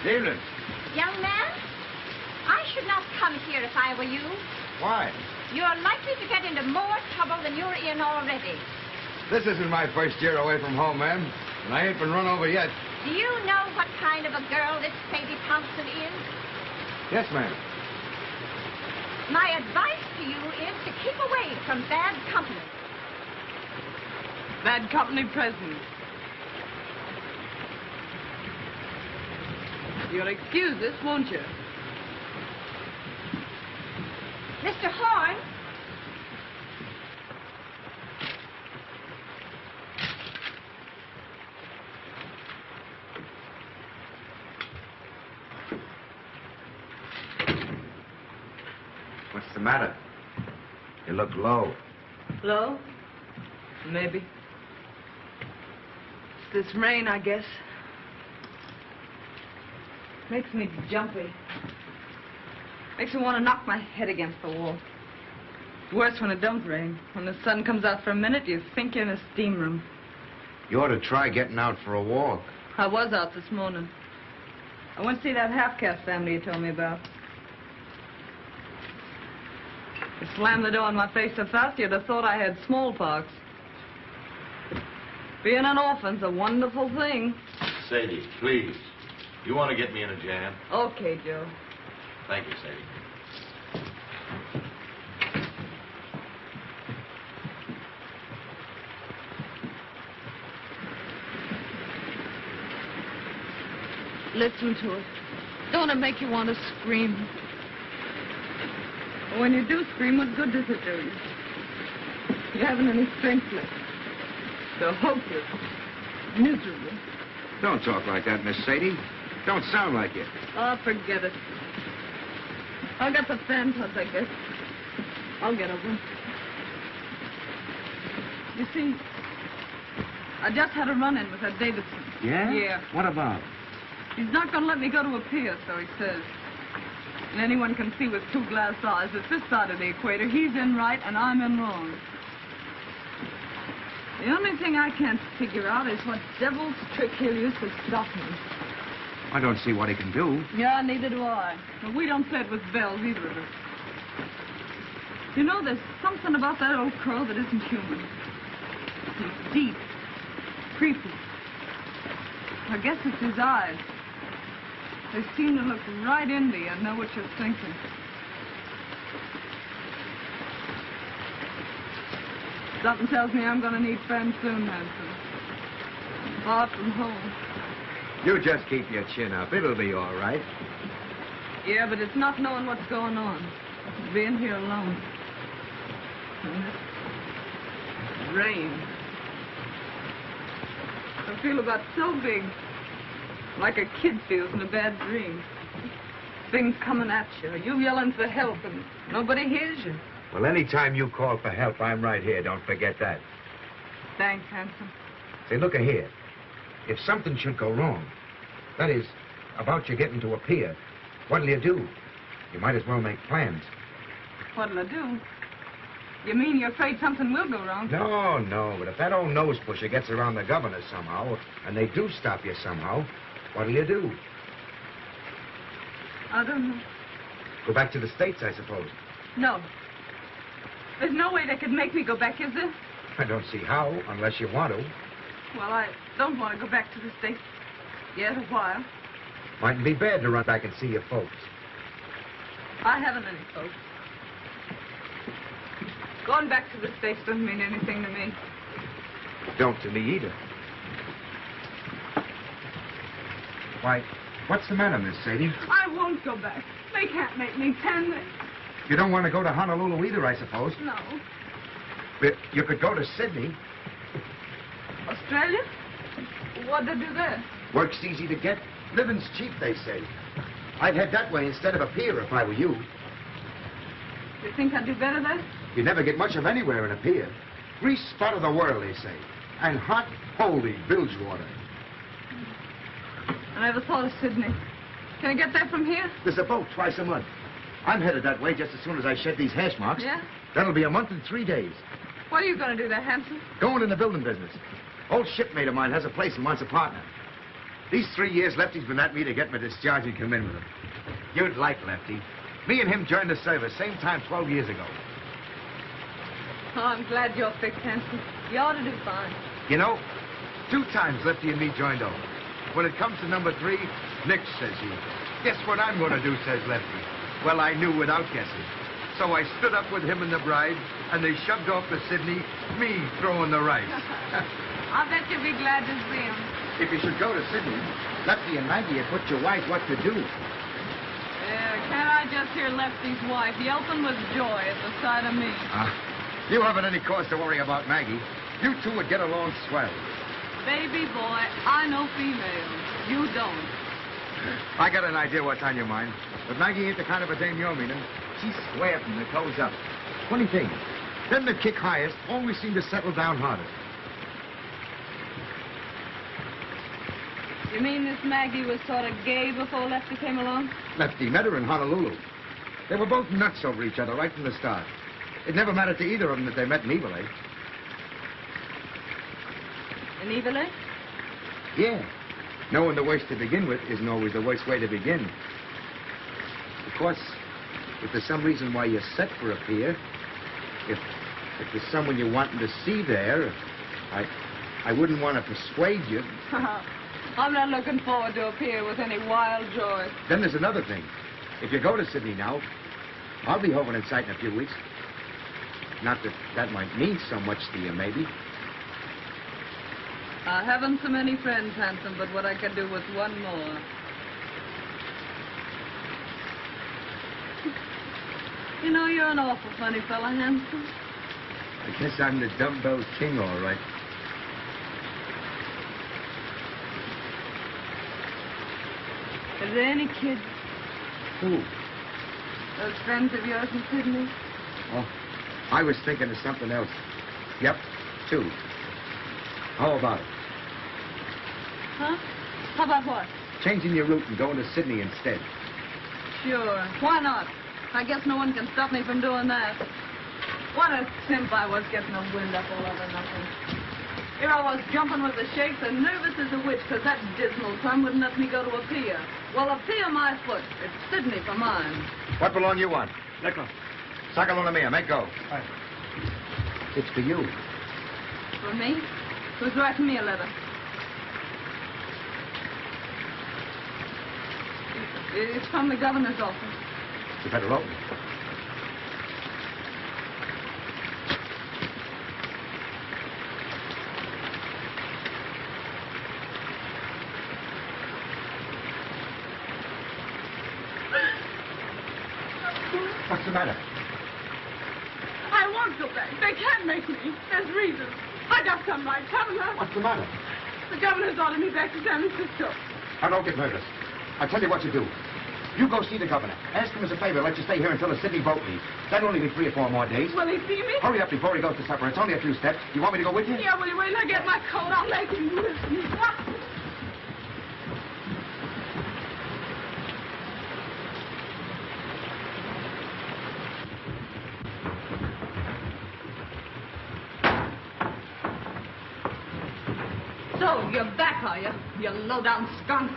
Speaker 3: David.
Speaker 7: Young man, I should not come here if I were you.
Speaker 10: Why?
Speaker 7: You're likely to get into more trouble than you're in already.
Speaker 10: This isn't my first year away from home, ma'am. And I ain't been run over yet.
Speaker 7: Do you know what kind of a girl this Sadie Thompson is?
Speaker 10: Yes, ma'am.
Speaker 7: My advice to you is to keep away from bad company.
Speaker 4: Bad company present. You'll excuse this, won't you?
Speaker 7: Mr. Horn?
Speaker 10: What's the matter? You look low.
Speaker 4: Low? Maybe. It's this rain, I guess. Makes me jumpy. Makes me want to knock my head against the wall. Worse when it don't rain. When the sun comes out for a minute, you think you're in a steam room.
Speaker 10: You ought to try getting out for a walk.
Speaker 4: I was out this morning. I went to see that half-caste family you told me about. You slammed the door in my face so fast you'd have thought I had smallpox. Being an orphan's a wonderful thing.
Speaker 11: Sadie, please. You want to get me in a jam?
Speaker 4: Okay, Joe.
Speaker 11: Thank you, Sadie.
Speaker 4: Listen to it. Don't it make you want to scream? But when you do scream, what good does it do you? You haven't any strength left. So hopeless. Miserable.
Speaker 5: Don't talk like that, Miss Sadie. Don't sound like it.
Speaker 4: Oh, forget it. I got the phantoms, I guess. I'll get over them. You see, I just had a run-in with that Davidson.
Speaker 5: Yeah?
Speaker 4: Yeah.
Speaker 5: What about?
Speaker 4: He's not going to let me go to a pier, so he says. And anyone can see with 2 glass eyes that this side of the equator, he's in right and I'm in wrong. The only thing I can't figure out is what devil's trick he'll use to stop me.
Speaker 5: I don't see what he can do.
Speaker 4: Yeah, neither do I. But we don't play it with bells, either of us. You know, there's something about that old crow that isn't human. He's deep, creepy. I guess it's his eyes. They seem to look right into you and know what you're thinking. Something tells me I'm going to need friends soon, Hanson. Far from home.
Speaker 5: You just keep your chin up. It'll be all right.
Speaker 4: Yeah, but it's not knowing what's going on. It's being here alone. And this rain. I feel about so big. Like a kid feels in a bad dream. Things coming at you. You yelling for help and nobody hears you.
Speaker 5: Well, anytime you call for help, I'm right here. Don't forget that.
Speaker 4: Thanks, Hanson.
Speaker 12: Say, look here. If something should go wrong, that is, about you getting to a pier, what'll you do? You might as well make plans.
Speaker 4: What'll I do? You mean you're afraid something will go wrong?
Speaker 12: No, but if that old nose pusher gets around the governor somehow, and they do stop you somehow, what'll you do?
Speaker 4: I don't know.
Speaker 12: Go back to the States, I suppose.
Speaker 4: No. There's no way they could make me go back, is there?
Speaker 12: I don't see how, unless you want to.
Speaker 4: Well, I don't want to go back to the States yet a while.
Speaker 12: Mightn't be bad to run back and see your folks.
Speaker 4: I haven't any folks. Going back to the States doesn't mean anything to me.
Speaker 12: Don't to me either. Why, what's the matter, Miss Sadie?
Speaker 4: I won't go back. They can't make me, can they?
Speaker 12: You don't want to go to Honolulu either, I suppose.
Speaker 4: No.
Speaker 12: But you could go to Sydney.
Speaker 4: Australia? What'd they do there?
Speaker 12: Work's easy to get. Living's cheap, they say. I'd head that way instead of a pier if I were you.
Speaker 4: You think I'd do better there?
Speaker 12: You never get much of anywhere in a pier. Grease spot of the world, they say. And hot, holy bilge water.
Speaker 4: I never thought of Sydney. Can I get there from here?
Speaker 12: There's a boat twice a month. I'm headed that way just as soon as I shed these hash marks.
Speaker 4: Yeah?
Speaker 12: That'll be a month and 3 days.
Speaker 4: What are you going to do there, Hanson?
Speaker 12: Going in the building business. Old shipmate of mine has a place and wants a partner. These 3 years Lefty's been at me to get my discharge and come in with him. You'd like Lefty. Me and him joined the service same time 12 years ago.
Speaker 4: Oh, I'm glad you're fixed, Hanson. You ought to do fine.
Speaker 12: You know, 2 times Lefty and me joined over. When it comes to number 3, Nick, says he. Guess what I'm going to do, says Lefty. Well, I knew without guessing. So I stood up with him and the bride, and they shoved off to Sydney, me throwing the rice.
Speaker 4: I bet you'll be glad to see him.
Speaker 12: If you should go to Sydney, Lefty and Maggie have put your wife what to do.
Speaker 4: Yeah, can't I just hear Lefty's wife yelping with joy at the sight of me?
Speaker 12: You haven't any cause to worry about Maggie. You 2 would get along swell.
Speaker 4: Baby boy, I know females. You don't.
Speaker 12: I got an idea what's on your mind. But Maggie ain't the kind of a dame you're meaning. She's square from the toes up. Funny thing, them that kick highest always seem to settle down hardest.
Speaker 4: You mean this Maggie was sort of gay before Lefty came along?
Speaker 12: Lefty met her in Honolulu. They were both nuts over each other right from the start. It never mattered to either of them that they met in Evilay.
Speaker 4: In Evilay?
Speaker 12: Yeah. Knowing the worst to begin with isn't always the worst way to begin. Of course, if there's some reason why you're set for a pier, if there's someone you're wanting to see there, I wouldn't want to persuade you.
Speaker 4: I'm not looking forward to a pier with any wild joy.
Speaker 12: Then there's another thing. If you go to Sydney now, I'll be hoping in sight in a few weeks. Not that that might mean so much to you, maybe.
Speaker 4: I haven't so many friends, Hanson, but what I could do with one more. You know, you're an awful funny fella, Hanson.
Speaker 12: I guess I'm the dumbbell king, all right.
Speaker 4: there any kids?
Speaker 12: Who?
Speaker 4: Those friends of yours in Sydney?
Speaker 12: Oh, I was thinking of something else. Yep, 2. How about it?
Speaker 4: Huh? How about what?
Speaker 12: Changing your route and going to Sydney instead.
Speaker 4: Sure. Why not? I guess no one can stop me from doing that. What a simp I was getting a wind up all over nothing. Here I was jumping with the shakes and nervous as a witch because that dismal sun wouldn't let me go to a pier. Well, a pier my foot. It's Sydney for mine.
Speaker 12: What belong you on?
Speaker 2: Nickel.
Speaker 12: Sakaluna Mia, make go.
Speaker 2: Right.
Speaker 12: It's for you.
Speaker 4: For me? Who's writing me a letter? It's from the governor's office.
Speaker 12: You better open it. What's the matter?
Speaker 4: I won't go back. They can't make me. There's reasons. I got some rights, haven't I?
Speaker 12: What's the matter?
Speaker 4: The governor's ordered me back to San Francisco.
Speaker 12: Now, don't get nervous. I'll tell you what you do. You go see the governor. Ask him as a favor, let you stay here until the Sydney boat leaves. That'll only be 3 or 4 more days.
Speaker 4: Will he see me?
Speaker 12: Hurry up before he goes to supper. It's only a few steps. You want me to go with you?
Speaker 4: Yeah, will you wait till I get my coat? I'll make him listen. So, you're back, are you? You low-down skunk.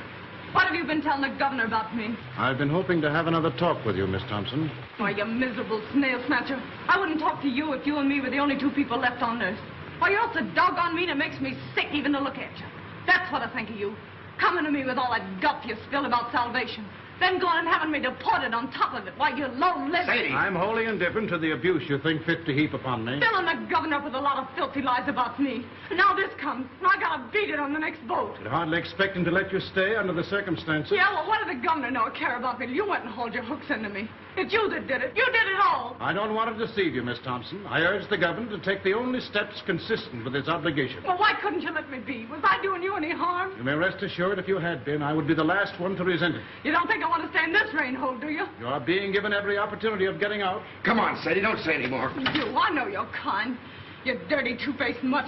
Speaker 4: What have you been telling the governor about me?
Speaker 9: I've been hoping to have another talk with you, Miss Thompson.
Speaker 4: Why, you miserable snail snatcher. I wouldn't talk to you if you and me were the only 2 people left on earth. Why, you're so doggone mean it makes me sick even to look at you. That's what I think of you. Coming to me with all that guff you spilled about salvation. Then going and having me deported on top of it. Why, you low-lived...
Speaker 12: Sadie!
Speaker 9: I'm wholly indifferent to the abuse you think fit to heap upon me.
Speaker 4: Filling the governor up with a lot of filthy lies about me. And now this comes. Now I gotta beat it on the next boat.
Speaker 9: I'd hardly expect him to let you stay under the circumstances.
Speaker 4: Yeah, well, what did the governor know or care about me? You went and hauled your hooks into me. It's you that did it. You did it all.
Speaker 9: I don't want to deceive you, Miss Thompson. I urge the governor to take the only steps consistent with his obligation.
Speaker 4: Well, why couldn't you let me be? Was I doing you any harm?
Speaker 9: You may rest assured if you had been, I would be the last one to resent it.
Speaker 4: You don't think I want to stay in this rain hole, do you?
Speaker 9: You are being given every opportunity of getting out.
Speaker 12: Come on, Sadie, don't say any more.
Speaker 4: You, I know you're kind. You dirty, two-faced mutt.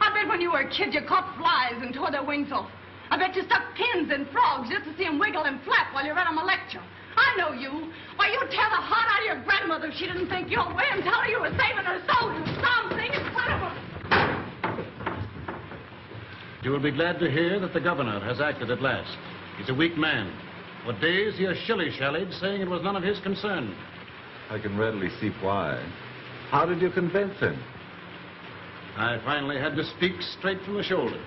Speaker 4: I bet when you were a kid you caught flies and tore their wings off. I bet you stuck pins in frogs just to see them wiggle and flap while you read them a lecture. I know you. Why, you'd tear the heart out of your grandmother if she didn't think your way and tell her you were saving her soul and something in front of her.
Speaker 9: You will be glad to hear that the governor has acted at last. He's a weak man. For days he has shilly-shallied, saying it was none of his concern.
Speaker 8: I can readily see why. How did you convince him?
Speaker 9: I finally had to speak straight from the shoulder.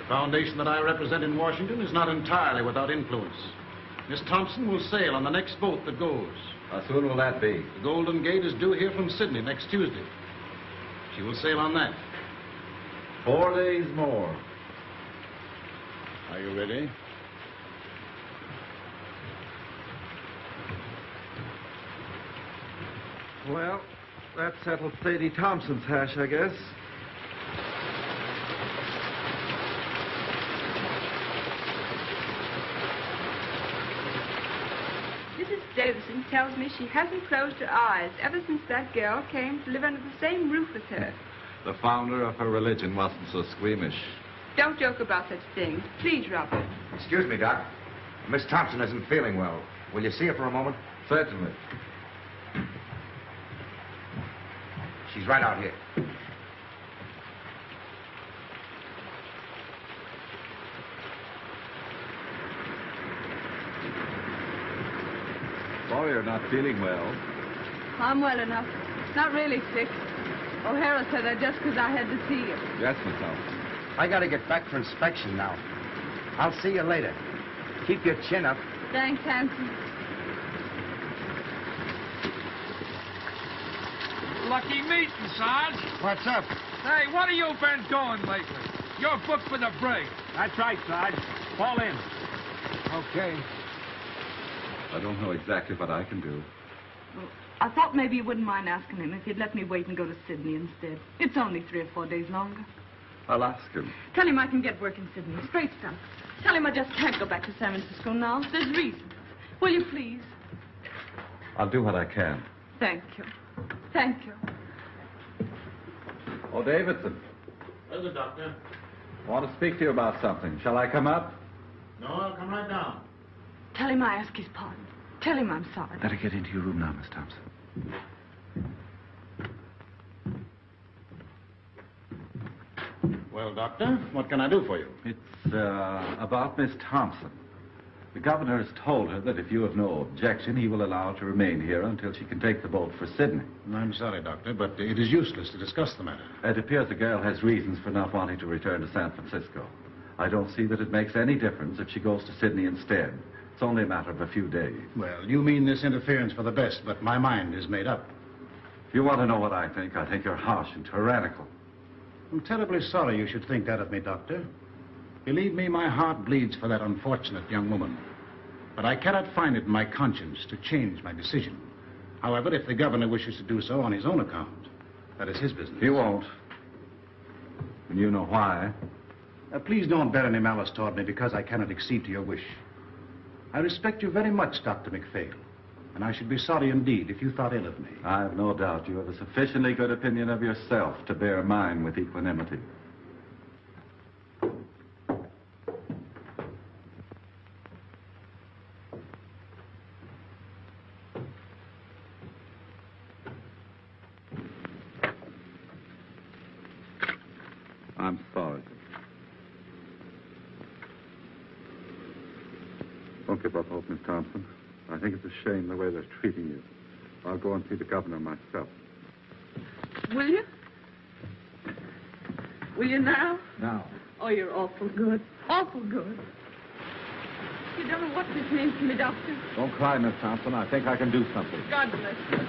Speaker 9: The foundation that I represent in Washington is not entirely without influence. Miss Thompson will sail on the next boat that goes.
Speaker 8: How soon will that be?
Speaker 9: The Golden Gate is due here from Sydney next Tuesday. She will sail on that.
Speaker 8: 4 days more.
Speaker 3: Are you ready?
Speaker 13: Well, that settles Sadie Thompson's hash, I guess.
Speaker 6: Mrs. Davidson tells me she hasn't closed her eyes ever since that girl came to live under the same roof with her.
Speaker 8: The founder of her religion wasn't so squeamish.
Speaker 6: Don't joke about such things. Please, Robert.
Speaker 12: Excuse me, Doc. Miss Thompson isn't feeling well. Will you see her for a moment?
Speaker 8: Certainly.
Speaker 12: She's right out here.
Speaker 8: Sorry you're not feeling well.
Speaker 4: I'm well enough. Not really sick. O'Hara said that just because I had to see you.
Speaker 8: Yes, Miss Thompson.
Speaker 12: I gotta get back for inspection now. I'll see you later. Keep your chin up.
Speaker 4: Thanks, Hanson.
Speaker 14: Lucky meeting, Sarge.
Speaker 12: What's up?
Speaker 14: Hey, what have you been doing lately? You're booked for the brig.
Speaker 2: That's right, Sarge. Fall in.
Speaker 12: Okay.
Speaker 8: I don't know exactly what I can do.
Speaker 4: Well, I thought maybe you wouldn't mind asking him if he'd let me wait and go to Sydney instead. It's only 3 or 4 days longer.
Speaker 8: I'll ask him.
Speaker 4: Tell him I can get work in Sydney. Straight stuff. Tell him I just can't go back to San Francisco now. There's reasons. Will you please?
Speaker 8: I'll do what I can.
Speaker 4: Thank you. Thank you.
Speaker 8: Oh, Davidson.
Speaker 9: Well, the doctor.
Speaker 8: I want to speak to you about something. Shall I come up?
Speaker 9: No, I'll come right down.
Speaker 4: Tell him I ask his pardon. Tell him I'm sorry.
Speaker 8: Better get into your room now, Miss Thompson.
Speaker 9: Well, doctor, what can I do for you?
Speaker 8: It's about Miss Thompson. The governor has told her that if you have no objection, he will allow her to remain here until she can take the boat for Sydney.
Speaker 9: I'm sorry, doctor, but it is useless to discuss the matter.
Speaker 8: It appears the girl has reasons for not wanting to return to San Francisco. I don't see that it makes any difference if she goes to Sydney instead. It's only a matter of a few days.
Speaker 9: Well, you mean this interference for the best, but my mind is made up.
Speaker 8: If you want to know what I think you're harsh and tyrannical.
Speaker 9: I'm terribly sorry you should think that of me, doctor. Believe me, my heart bleeds for that unfortunate young woman. But I cannot find it in my conscience to change my decision. However, if the governor wishes to do so on his own account, that is his business.
Speaker 8: He won't. And you know why.
Speaker 9: Please don't bear any malice toward me because I cannot accede to your wish. I respect you very much, Dr. McPhail, and I should be sorry indeed if you thought ill of me.
Speaker 8: I have no doubt you have a sufficiently good opinion of yourself to bear mine with equanimity. I'm sorry. Don't give up hope, Miss Thompson. I think it's a shame the way they're treating you. I'll go and see the governor myself.
Speaker 4: Will you? Will you now?
Speaker 8: Now.
Speaker 4: Oh, you're awful good. Awful good. You don't know what this means to me, Doctor.
Speaker 8: Don't cry, Miss Thompson. I think I can do something.
Speaker 4: God bless you.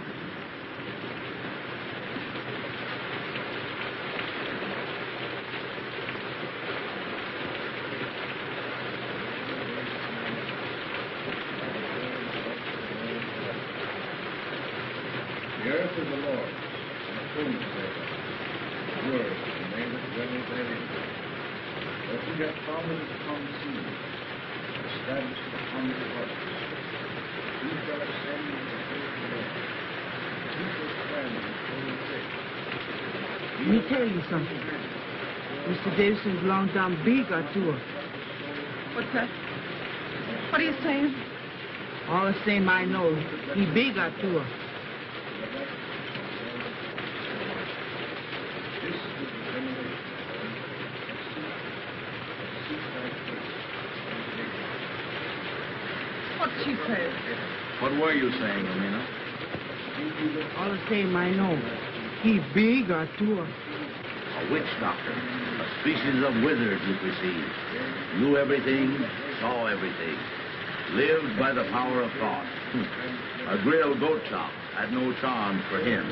Speaker 3: The earth is the Lord, and the fullness thereof. The word is the name that dwelleth therein. But he hath founded it upon the sea, and established it upon the waters. Who shall ascend into the hill of the Lord? Who shall stand in his holy place?
Speaker 15: Let me tell you something. Mr. Davidson belongs down big or two.
Speaker 4: What's that? What are you saying?
Speaker 15: All the same, I know he big or two.
Speaker 4: What's she saying?
Speaker 11: What were you saying, Amina?
Speaker 15: All the same, I know he big or two.
Speaker 11: A witch doctor. A species of wizard, you perceive. Knew everything, saw everything. Lived by the power of thought. A grilled goat chop had no charm for him.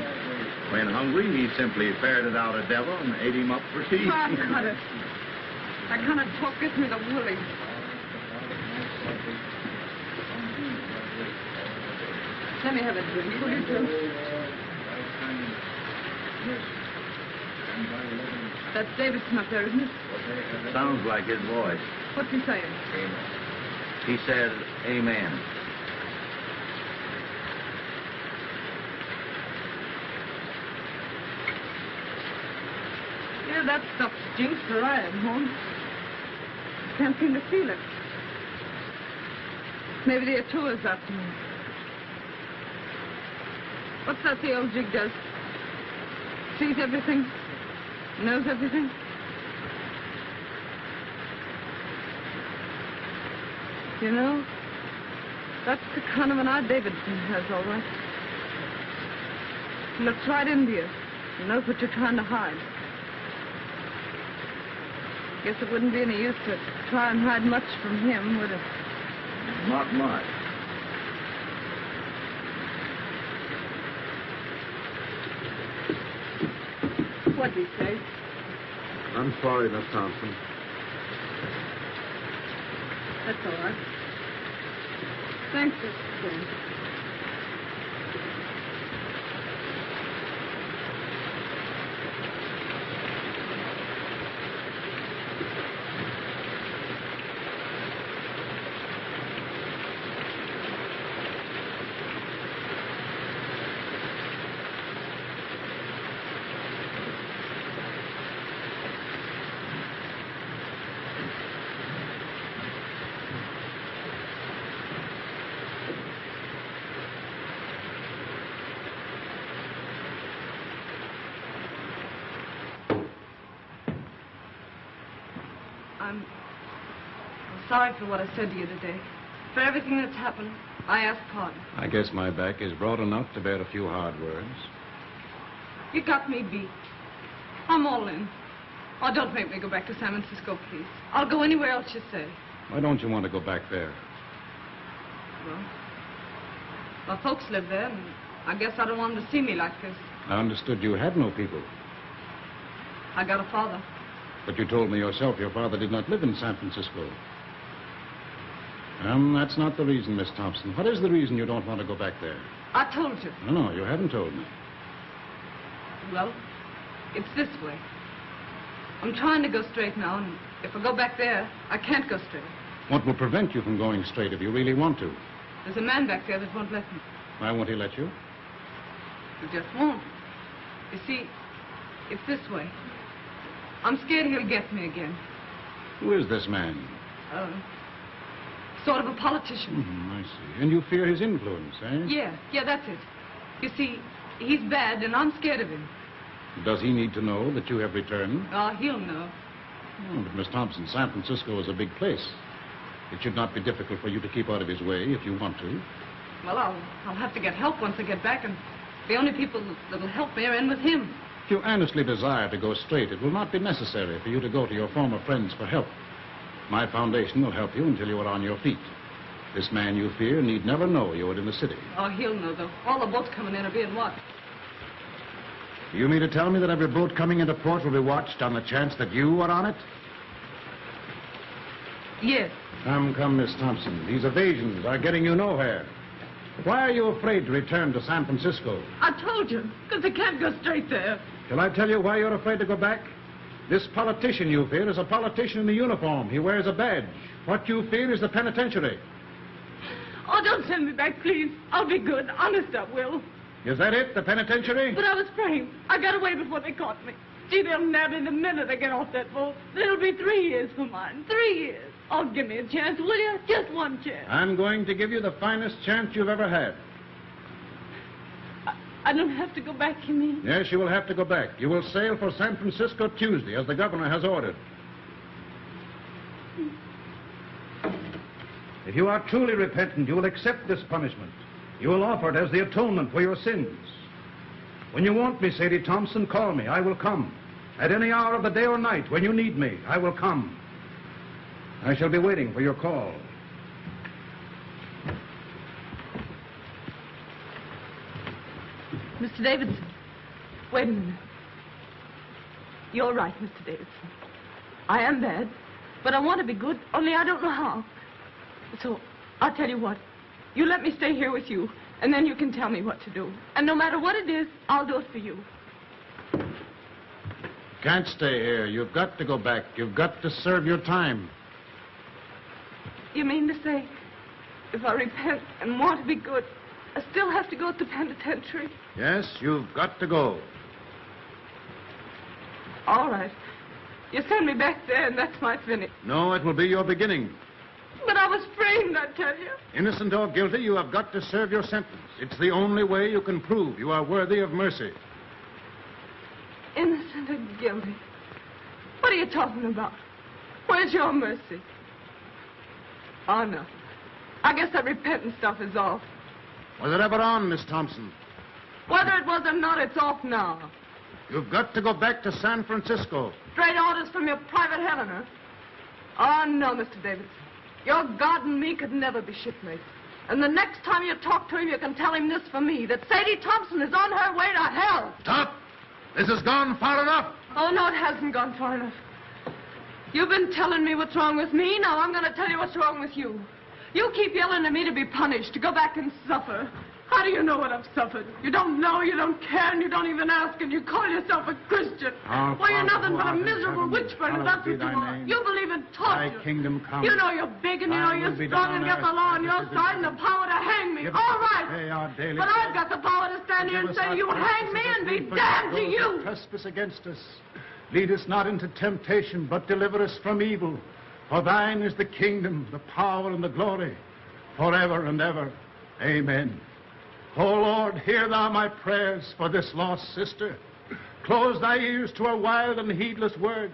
Speaker 11: When hungry, he simply ferreted out a devil and ate him up for tea.
Speaker 4: I cut it. I kind of talk gets me the willies. Let me have a drink, will you, Jim? That's Davidson up there, isn't it?
Speaker 11: Sounds like his voice.
Speaker 4: What's he saying?
Speaker 11: He said, amen.
Speaker 4: Yeah, that stuff stinks where I am, home. Can't seem to feel it. Maybe the Atua's after me. What's that the old jig does? Sees everything? Knows everything? You know, that's the kind of an eye Davidson has, all right. He looks right into you. He knows what you're trying to hide. Guess it wouldn't be any use to try and hide much from him, would it?
Speaker 11: Not much.
Speaker 4: What'd he say?
Speaker 3: I'm sorry, Miss Thompson.
Speaker 4: That's all right. Thanks, Mr. Stone. sorry for what I said to you today. For everything that's happened, I ask pardon.
Speaker 3: I guess my back is broad enough to bear a few hard words.
Speaker 4: You got me beat. I'm all in. Oh, don't make me go back to San Francisco, please. I'll go anywhere else you say.
Speaker 3: Why don't you want to go back there?
Speaker 4: Well, my folks live there, and I guess I don't want them to see me like this.
Speaker 3: I understood you had no people.
Speaker 4: I got a father.
Speaker 3: But you told me yourself your father did not live in San Francisco. That's not the reason, Miss Thompson. What is the reason you don't want to go back there?
Speaker 4: I told you.
Speaker 3: No, you haven't told me.
Speaker 4: Well, it's this way. I'm trying to go straight now, and if I go back there, I can't go straight.
Speaker 3: What will prevent you from going straight if you really want to?
Speaker 4: There's a man back there that won't let me.
Speaker 3: Why won't he let you?
Speaker 4: He just won't. You see, it's this way. I'm scared he'll get me again.
Speaker 3: Who is this man?
Speaker 4: Sort of a politician.
Speaker 3: I see. And you fear his influence, eh?
Speaker 4: Yeah, that's it. You see, he's bad, and I'm scared of him.
Speaker 3: Does he need to know that you have returned?
Speaker 4: Oh, he'll know.
Speaker 3: Oh, but Miss Thompson, San Francisco is a big place. It should not be difficult for you to keep out of his way if you want to.
Speaker 4: Well, I'll have to get help once I get back, and the only people that will help me are in with him.
Speaker 3: If you earnestly desire to go straight, it will not be necessary for you to go to your former friends for help. My foundation will help you until you are on your feet. This man you fear need never know you are in the city.
Speaker 4: Oh, he'll know, though. All the boats coming in are being watched.
Speaker 3: You mean to tell me that every boat coming into port will be watched on the chance that you are on it?
Speaker 4: Yes.
Speaker 3: Come, Miss Thompson. These evasions are getting you nowhere. Why are you afraid to return to San Francisco?
Speaker 4: I told you, because I can't go straight there.
Speaker 3: Shall I tell you why you're afraid to go back? This politician you fear is a politician in a uniform. He wears a badge. What you fear is the penitentiary.
Speaker 4: Oh, don't send me back, please. I'll be good. Honest, I will.
Speaker 3: Is that it, the penitentiary?
Speaker 4: But I was framed. I got away before they caught me. Gee, they'll nab me the minute I get off that boat. It'll be 3 years for mine. 3 years. Oh, give me a chance, will you? Just one chance.
Speaker 3: I'm going to give you the finest chance you've ever had.
Speaker 4: I don't have to go back, you mean?
Speaker 3: Yes, you will have to go back. You will sail for San Francisco Tuesday, as the governor has ordered. If you are truly repentant, you will accept this punishment. You will offer it as the atonement for your sins. When you want me, Sadie Thompson, call me. I will come. At any hour of the day or night, when you need me, I will come. I shall be waiting for your call.
Speaker 4: Mr. Davidson, wait a minute. You're right, Mr. Davidson. I am bad, but I want to be good, only I don't know how. So, I'll tell you what. You let me stay here with you, and then you can tell me what to do. And no matter what it is, I'll do it for you.
Speaker 3: Can't stay here. You've got to go back. You've got to serve your time.
Speaker 4: You mean to say, if I repent and want to be good, I still have to go to the penitentiary?
Speaker 3: Yes, you've got to go.
Speaker 4: All right. You send me back there, and that's my finish.
Speaker 3: No, it will be your beginning.
Speaker 4: But I was framed, I tell you.
Speaker 3: Innocent or guilty, you have got to serve your sentence. It's the only way you can prove you are worthy of mercy.
Speaker 4: Innocent or guilty? What are you talking about? Where's your mercy? Oh, no. I guess that repentant stuff is off.
Speaker 3: Was it ever on, Miss Thompson?
Speaker 4: Whether it was or not, it's off now.
Speaker 3: You've got to go back to San Francisco.
Speaker 4: Straight orders from your private Helena. Oh, no, Mr. Davidson. Your God and me could never be shipmates. And the next time you talk to him, you can tell him this for me, that Sadie Thompson is on her way to hell.
Speaker 3: Stop! This has gone far enough.
Speaker 4: Oh, no, it hasn't gone far enough. You've been telling me what's wrong with me. Now I'm going to tell you what's wrong with you. You keep yelling at me to be punished, to go back and suffer. How do you know what I've suffered? You don't know, you don't care, and you don't even ask, and you call yourself a Christian. Why, you're nothing but a miserable witch burner, that's what you are. You believe in torture.
Speaker 3: Thy kingdom come.
Speaker 4: You know you're big, and you know you're strong, and get the law on your side and the power to hang me. All right. But I've got the power to stand here and say, you hang me and be damned to you.
Speaker 3: Trespass against us. Lead us not into temptation, but deliver us from evil. For thine is the kingdom, the power, and the glory, forever and ever. Amen. O Lord, hear thou my prayers for this lost sister. Close thy ears to her wild and heedless word.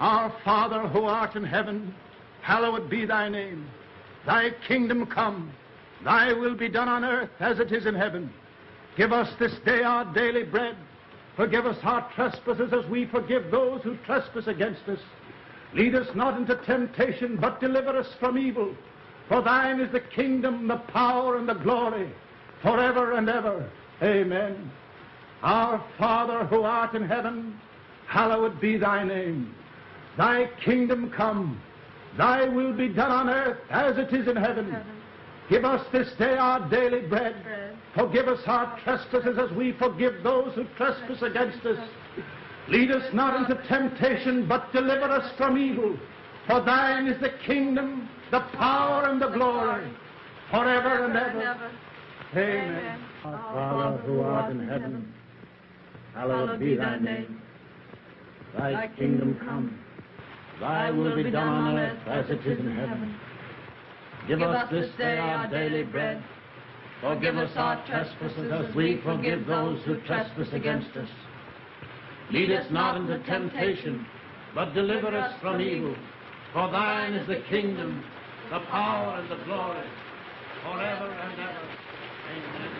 Speaker 3: Our Father who art in heaven,
Speaker 16: hallowed be thy name. Thy kingdom come. Thy will be done on earth as it is in heaven. Give us this day our daily bread. Forgive us our trespasses as we forgive those who trespass against us. Lead us not into temptation, but deliver us from evil. For thine is the kingdom, the power, and the glory, forever and ever. Amen. Our Father who art in heaven, hallowed be thy name. Thy kingdom come. Thy will be done on earth as it is in heaven. Give us this day our daily bread. Forgive us our trespasses as we forgive those who trespass against us. Lead us not into temptation, but deliver us from evil. For thine is the kingdom, the power, and the glory, forever and ever. Amen. Our Father who art in heaven, hallowed be thy name. Thy kingdom come. Thy will be done on earth as it is in heaven. Give us this day our daily bread. Forgive us our trespasses as we forgive those who trespass against us. Lead us not into temptation, but deliver us from evil. For thine is the kingdom, the power, and the glory, forever and ever. Amen.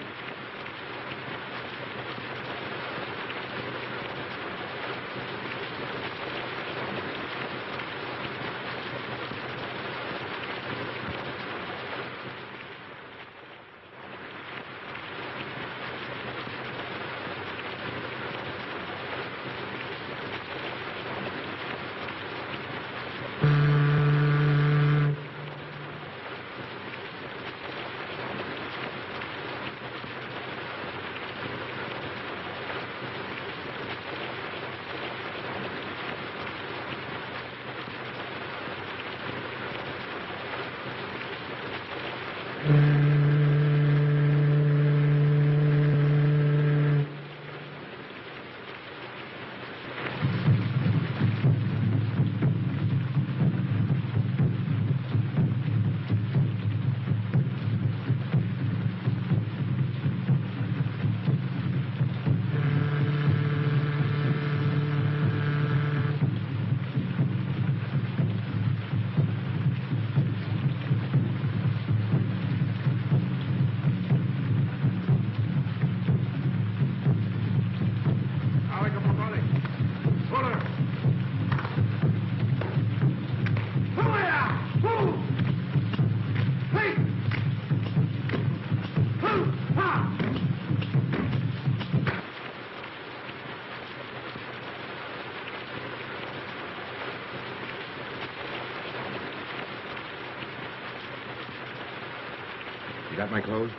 Speaker 8: You got my clothes?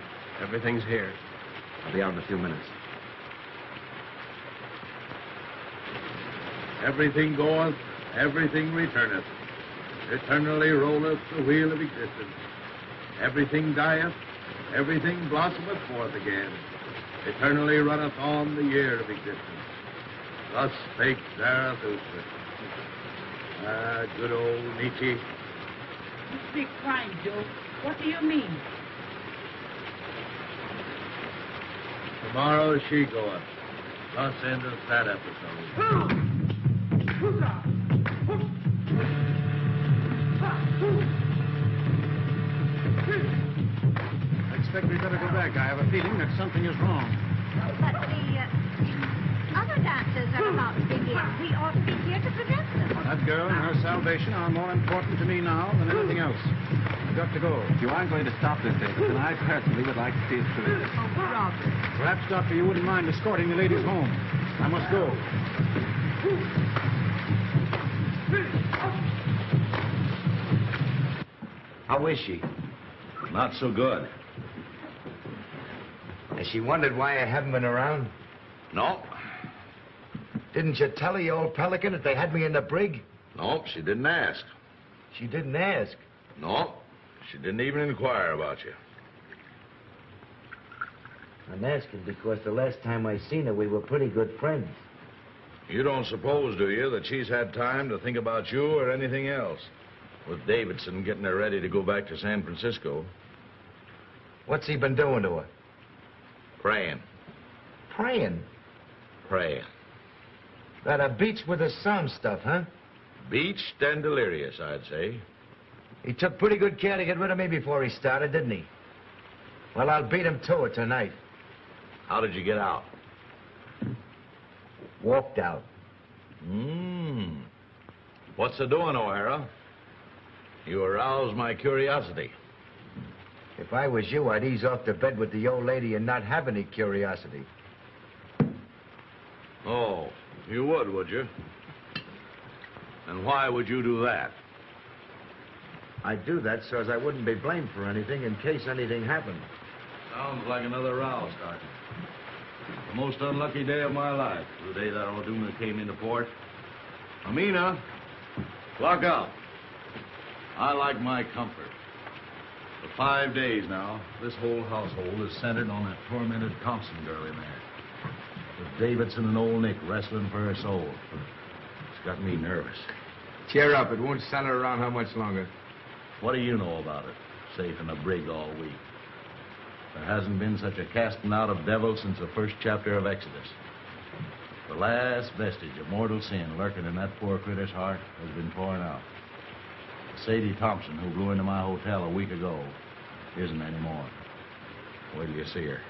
Speaker 5: Everything's here.
Speaker 8: I'll be out in a few minutes.
Speaker 10: Everything goeth, everything returneth. Eternally rolleth the wheel of existence. Everything dieth, everything blossometh forth again. Eternally runneth on the year of existence. Thus spake Zarathustra. Ah, good old Nietzsche.
Speaker 15: You speak fine, Joe. What do you mean?
Speaker 10: Tomorrow she goeth. Thus endeth that episode.
Speaker 3: I expect we'd better go back. I have a feeling that something is wrong.
Speaker 7: But the other dancers are about to begin. We ought to be here to prevent them.
Speaker 3: That girl and her salvation are more important to me now than anything else. I've got to go.
Speaker 8: If you aren't going to stop this, Davidson, I personally would like to see it through.
Speaker 15: Oh, Robert.
Speaker 3: Perhaps, Doctor, you wouldn't mind escorting the ladies home. I must go.
Speaker 12: How is she?
Speaker 11: Not so good.
Speaker 12: Has she wondered why I haven't been around?
Speaker 11: No.
Speaker 12: Didn't you tell her, you old pelican, that they had me in the brig?
Speaker 11: No, she didn't ask.
Speaker 12: She didn't ask.
Speaker 11: No, she didn't even inquire about you.
Speaker 12: I'm asking because the last time I seen her, we were pretty good friends.
Speaker 11: You don't suppose, do you, that she's had time to think about you or anything else? With Davidson getting her ready to go back to San Francisco.
Speaker 12: What's he been doing to her?
Speaker 11: Praying.
Speaker 12: Praying?
Speaker 11: Praying.
Speaker 12: That a beach with the sun stuff, huh?
Speaker 11: Beached and delirious, I'd say. He took pretty good care to get rid of me before he started, didn't he? Well, I'll beat him to it tonight.
Speaker 9: How did you get out?
Speaker 11: Walked out.
Speaker 9: What's the doing, O'Hara? You aroused my curiosity.
Speaker 11: If I was you, I'd ease off to bed with the old lady and not have any curiosity.
Speaker 9: Oh, you would you? And why would you do that?
Speaker 11: I'd do that so as I wouldn't be blamed for anything in case anything happened.
Speaker 9: Sounds like another row, Sergeant. The most unlucky day of my life, the day that O'Doona came into port. Amina, lock up. I like my comfort. For 5 days now, this whole household is centered on that tormented Thompson girl in there. With Davidson and old Nick wrestling for her soul. It's got me nervous.
Speaker 12: Cheer up. It won't center around how much longer.
Speaker 9: What do you know about it? Safe in the brig all week. There hasn't been such a casting out of devils since the first chapter of Exodus. The last vestige of mortal sin lurking in that poor critter's heart has been pouring out. Sadie Thompson, who blew into my hotel a week ago, isn't anymore. Wait till you see her.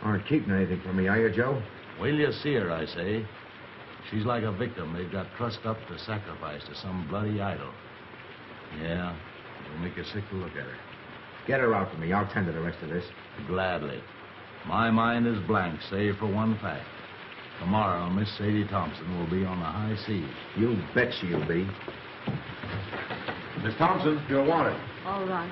Speaker 12: Aren't keeping anything from me, are you, Joe?
Speaker 9: Wait till you see her, I say. She's like a victim they've got trussed up to sacrifice to some bloody idol. Yeah, it'll make you sick to look at her.
Speaker 12: Get her out to me. I'll tend to the rest of this.
Speaker 9: Gladly. My mind is blank, save for one fact. Tomorrow, Miss Sadie Thompson will be on the high seas.
Speaker 12: You bet she'll be. Miss Thompson, you're wanted.
Speaker 4: All right.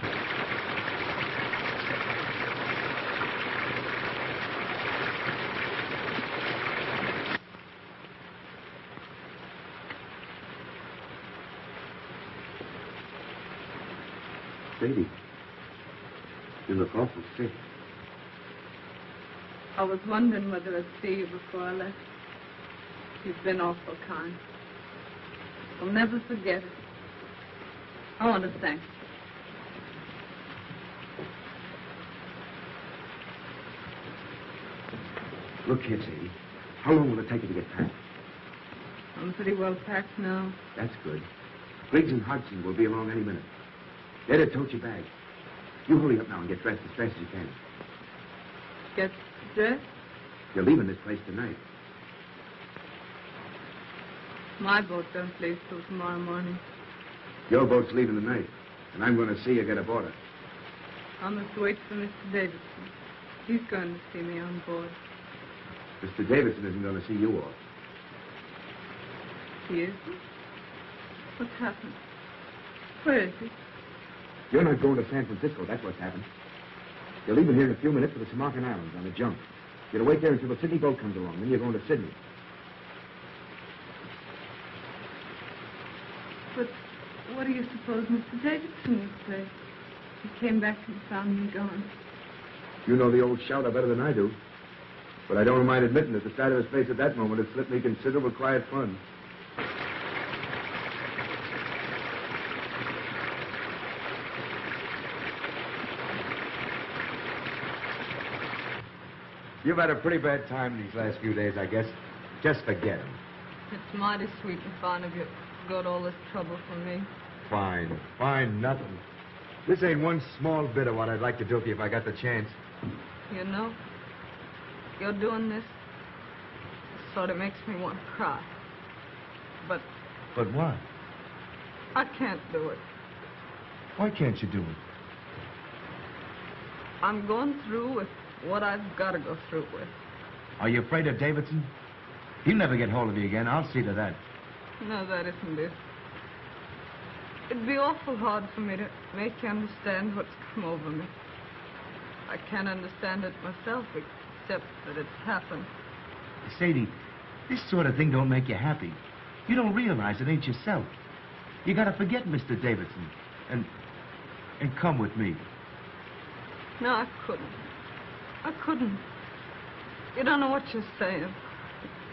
Speaker 17: Sadie, you look awful sick.
Speaker 4: I was wondering whether I'd see you before I left. You've been awful kind. I'll never forget it. I want to thank
Speaker 17: you. Look here, Sadie. How long will it take you to get packed?
Speaker 4: I'm pretty well packed now.
Speaker 17: That's good. Briggs and Hudson will be along any minute. They'd have told your bag. You hurry up now and get dressed as fast as you can.
Speaker 4: Get dressed?
Speaker 17: You're leaving this place tonight.
Speaker 4: My boat don't leave till tomorrow morning.
Speaker 17: Your boat's leaving tonight, and I'm going to see you get aboard it.
Speaker 4: I must wait for Mr. Davidson. He's going to see me on board.
Speaker 17: Mr. Davidson isn't going to see you off.
Speaker 4: He isn't? What's happened? Where is he?
Speaker 17: You're not going to San Francisco, that's what's happened. You're leaving here in a few minutes for the Samarkand Islands on a junk. You're to wait there until the Sydney boat comes along, then you're going to Sydney.
Speaker 4: But what do you suppose Mr. Davidson would say? He came back and found me gone.
Speaker 17: You know the old shouter better than I do. But I don't mind admitting that the sight of his face at that moment had slipped me considerable quiet fun.
Speaker 12: You've had a pretty bad time these last few days, I guess. Just forget him.
Speaker 4: It's mighty sweet and fine of you to go to all this trouble for me.
Speaker 12: Fine. Fine, nothing. This ain't one small bit of what I'd like to do for you if I got the chance.
Speaker 4: You know, you're doing this sort of makes me want to cry. But
Speaker 12: what?
Speaker 4: I can't do it.
Speaker 12: Why can't you do it?
Speaker 4: I'm going through with what I've got to go through with.
Speaker 12: Are you afraid of Davidson? He'll never get hold of you again. I'll see to that.
Speaker 4: No, that isn't it. It'd be awful hard for me to make you understand what's come over me. I can't understand it myself, except that it's happened.
Speaker 12: Sadie, this sort of thing don't make you happy. You don't realize it ain't yourself. You gotta forget Mr. Davidson and come with me.
Speaker 4: No, I couldn't. I couldn't. You don't know what you're saying.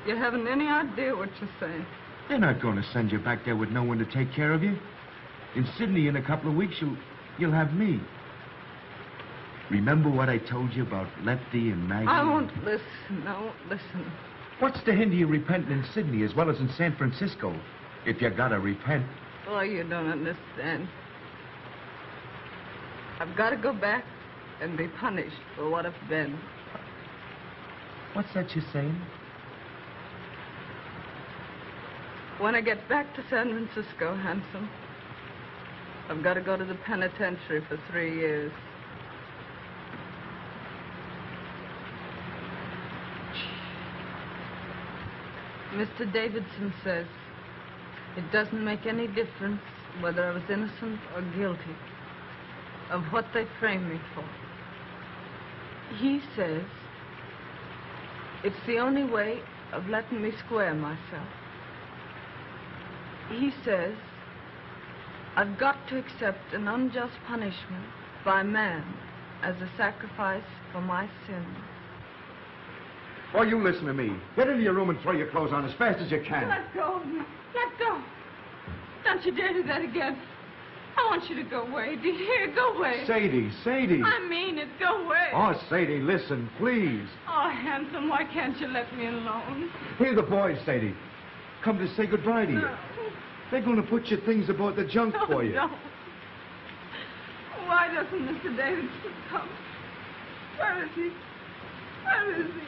Speaker 4: You haven't any idea what you're saying.
Speaker 12: They're not going to send you back there with no one to take care of you. In Sydney, in a couple of weeks, you'll have me. Remember what I told you about Lefty and Maggie?
Speaker 4: I won't listen. I won't listen.
Speaker 12: What's to hinder you repenting in Sydney as well as in San Francisco? If you gotta repent.
Speaker 4: Oh, you don't understand. I've got to go back and be punished for what I've been.
Speaker 12: What's that you're saying?
Speaker 4: When I get back to San Francisco, Handsome, I've got to go to the penitentiary for 3 years. Mr. Davidson says it doesn't make any difference whether I was innocent or guilty of what they framed me for. He says it's the only way of letting me square myself. He says I've got to accept an unjust punishment by man as a sacrifice for my sins.
Speaker 17: Oh, you listen to me. Get into your room and throw your clothes on as fast as you can.
Speaker 4: Let go of me. Let go. Don't you dare do that again. I want you to go away. Do you hear? Go away.
Speaker 17: Sadie, Sadie.
Speaker 4: I mean it. Go away.
Speaker 17: Oh, Sadie, listen, please.
Speaker 4: Oh, Handsome, why can't you let me alone?
Speaker 17: Here are the boys, Sadie. Come to say goodbye to you.
Speaker 4: No.
Speaker 17: They're going to put your things aboard the junk for you.
Speaker 4: No. Why doesn't Mr. Davidson come? Where is he? Where is he?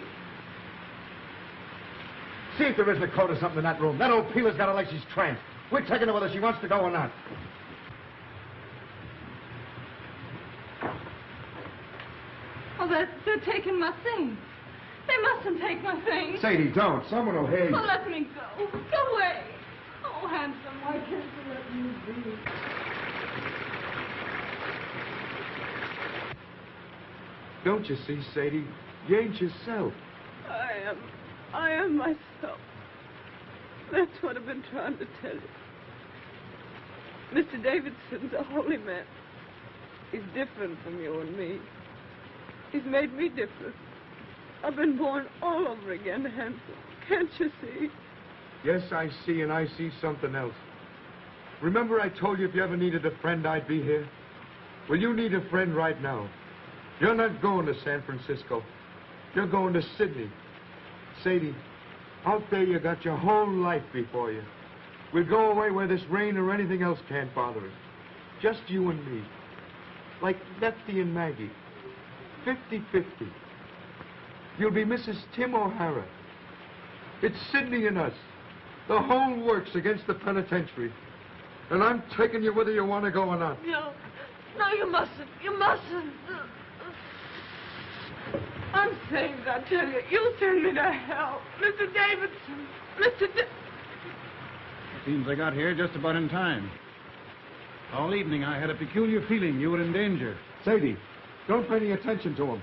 Speaker 17: See if there isn't a coat or something in that room. That old peeler's got her like she's tranced. We're taking her whether she wants to go or not.
Speaker 4: Oh, they're taking my things. They mustn't take my things.
Speaker 17: Sadie, don't. Someone will hear you.
Speaker 4: Oh, let me go. Go away. Oh, Handsome, why can't you let me be?
Speaker 17: Don't you see, Sadie? You ain't yourself.
Speaker 4: I am myself. That's what I've been trying to tell you. Mr. Davidson's a holy man. He's different from you and me. He's made me different. I've been born all over again, Handsome. Can't you see?
Speaker 18: Yes, I see, and I see something else. Remember I told you if you ever needed a friend, I'd be here? Well, you need a friend right now. You're not going to San Francisco. You're going to Sydney. Sadie, out there you got your whole life before you. We'll go away where this rain or anything else can't bother us. Just you and me. Like Lefty and Maggie. 50-50. You'll be Mrs. Tim O'Hara. It's Sydney and us. The whole works against the penitentiary. And I'm taking you whether you want to go or not.
Speaker 4: No, you mustn't. You mustn't. I'm saved, I tell you. You'll send me to hell. Mr. Davidson.
Speaker 3: Seems I got here just about in time. All evening I had a peculiar feeling you were in danger.
Speaker 17: Sadie, don't pay any attention to him.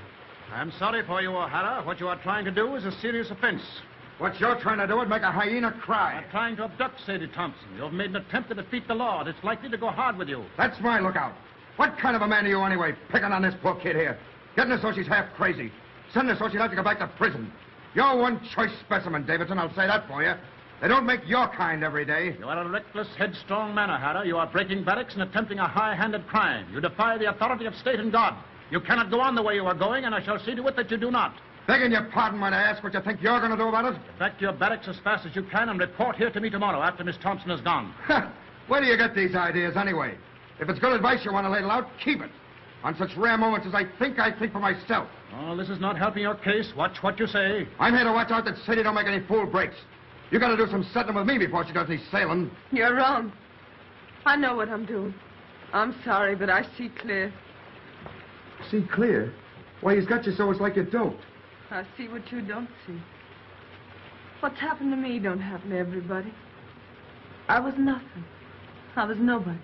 Speaker 9: I'm sorry for you, O'Hara. What you are trying to do is a serious offense.
Speaker 17: What you're trying to do is make a hyena cry.
Speaker 9: You're trying to abduct Sadie Thompson. You've made an attempt to defeat the law, and it's likely to go hard with you.
Speaker 17: That's my lookout. What kind of a man are you anyway, picking on this poor kid here? Getting her so she's half crazy. Sending her so she'll have to go back to prison. You're one choice specimen, Davidson, I'll say that for you. They don't make your kind every day.
Speaker 9: You are a reckless, headstrong man, O'Hara. You are breaking barracks and attempting a high-handed crime. You defy the authority of state and God. You cannot go on the way you are going, and I shall see to it that you do not.
Speaker 17: Begging your pardon when I ask what you think you're going to do about it?
Speaker 9: Get back to your barracks as fast as you can and report here to me tomorrow after Miss Thompson is gone.
Speaker 17: Where do you get these ideas anyway? If it's good advice you want to ladle out, keep it. On such rare moments as I think for myself.
Speaker 9: Oh, this is not helping your case. Watch what you say.
Speaker 17: I'm here to watch out that Sadie don't make any fool breaks. You got to do some settling with me before she does any sailing.
Speaker 4: You're wrong. I know what I'm doing. I'm sorry, but I see clear.
Speaker 17: See clear? Why, he's got you so it's like you don't.
Speaker 4: I see what you don't see. What's happened to me don't happen to everybody. I was nothing. I was nobody.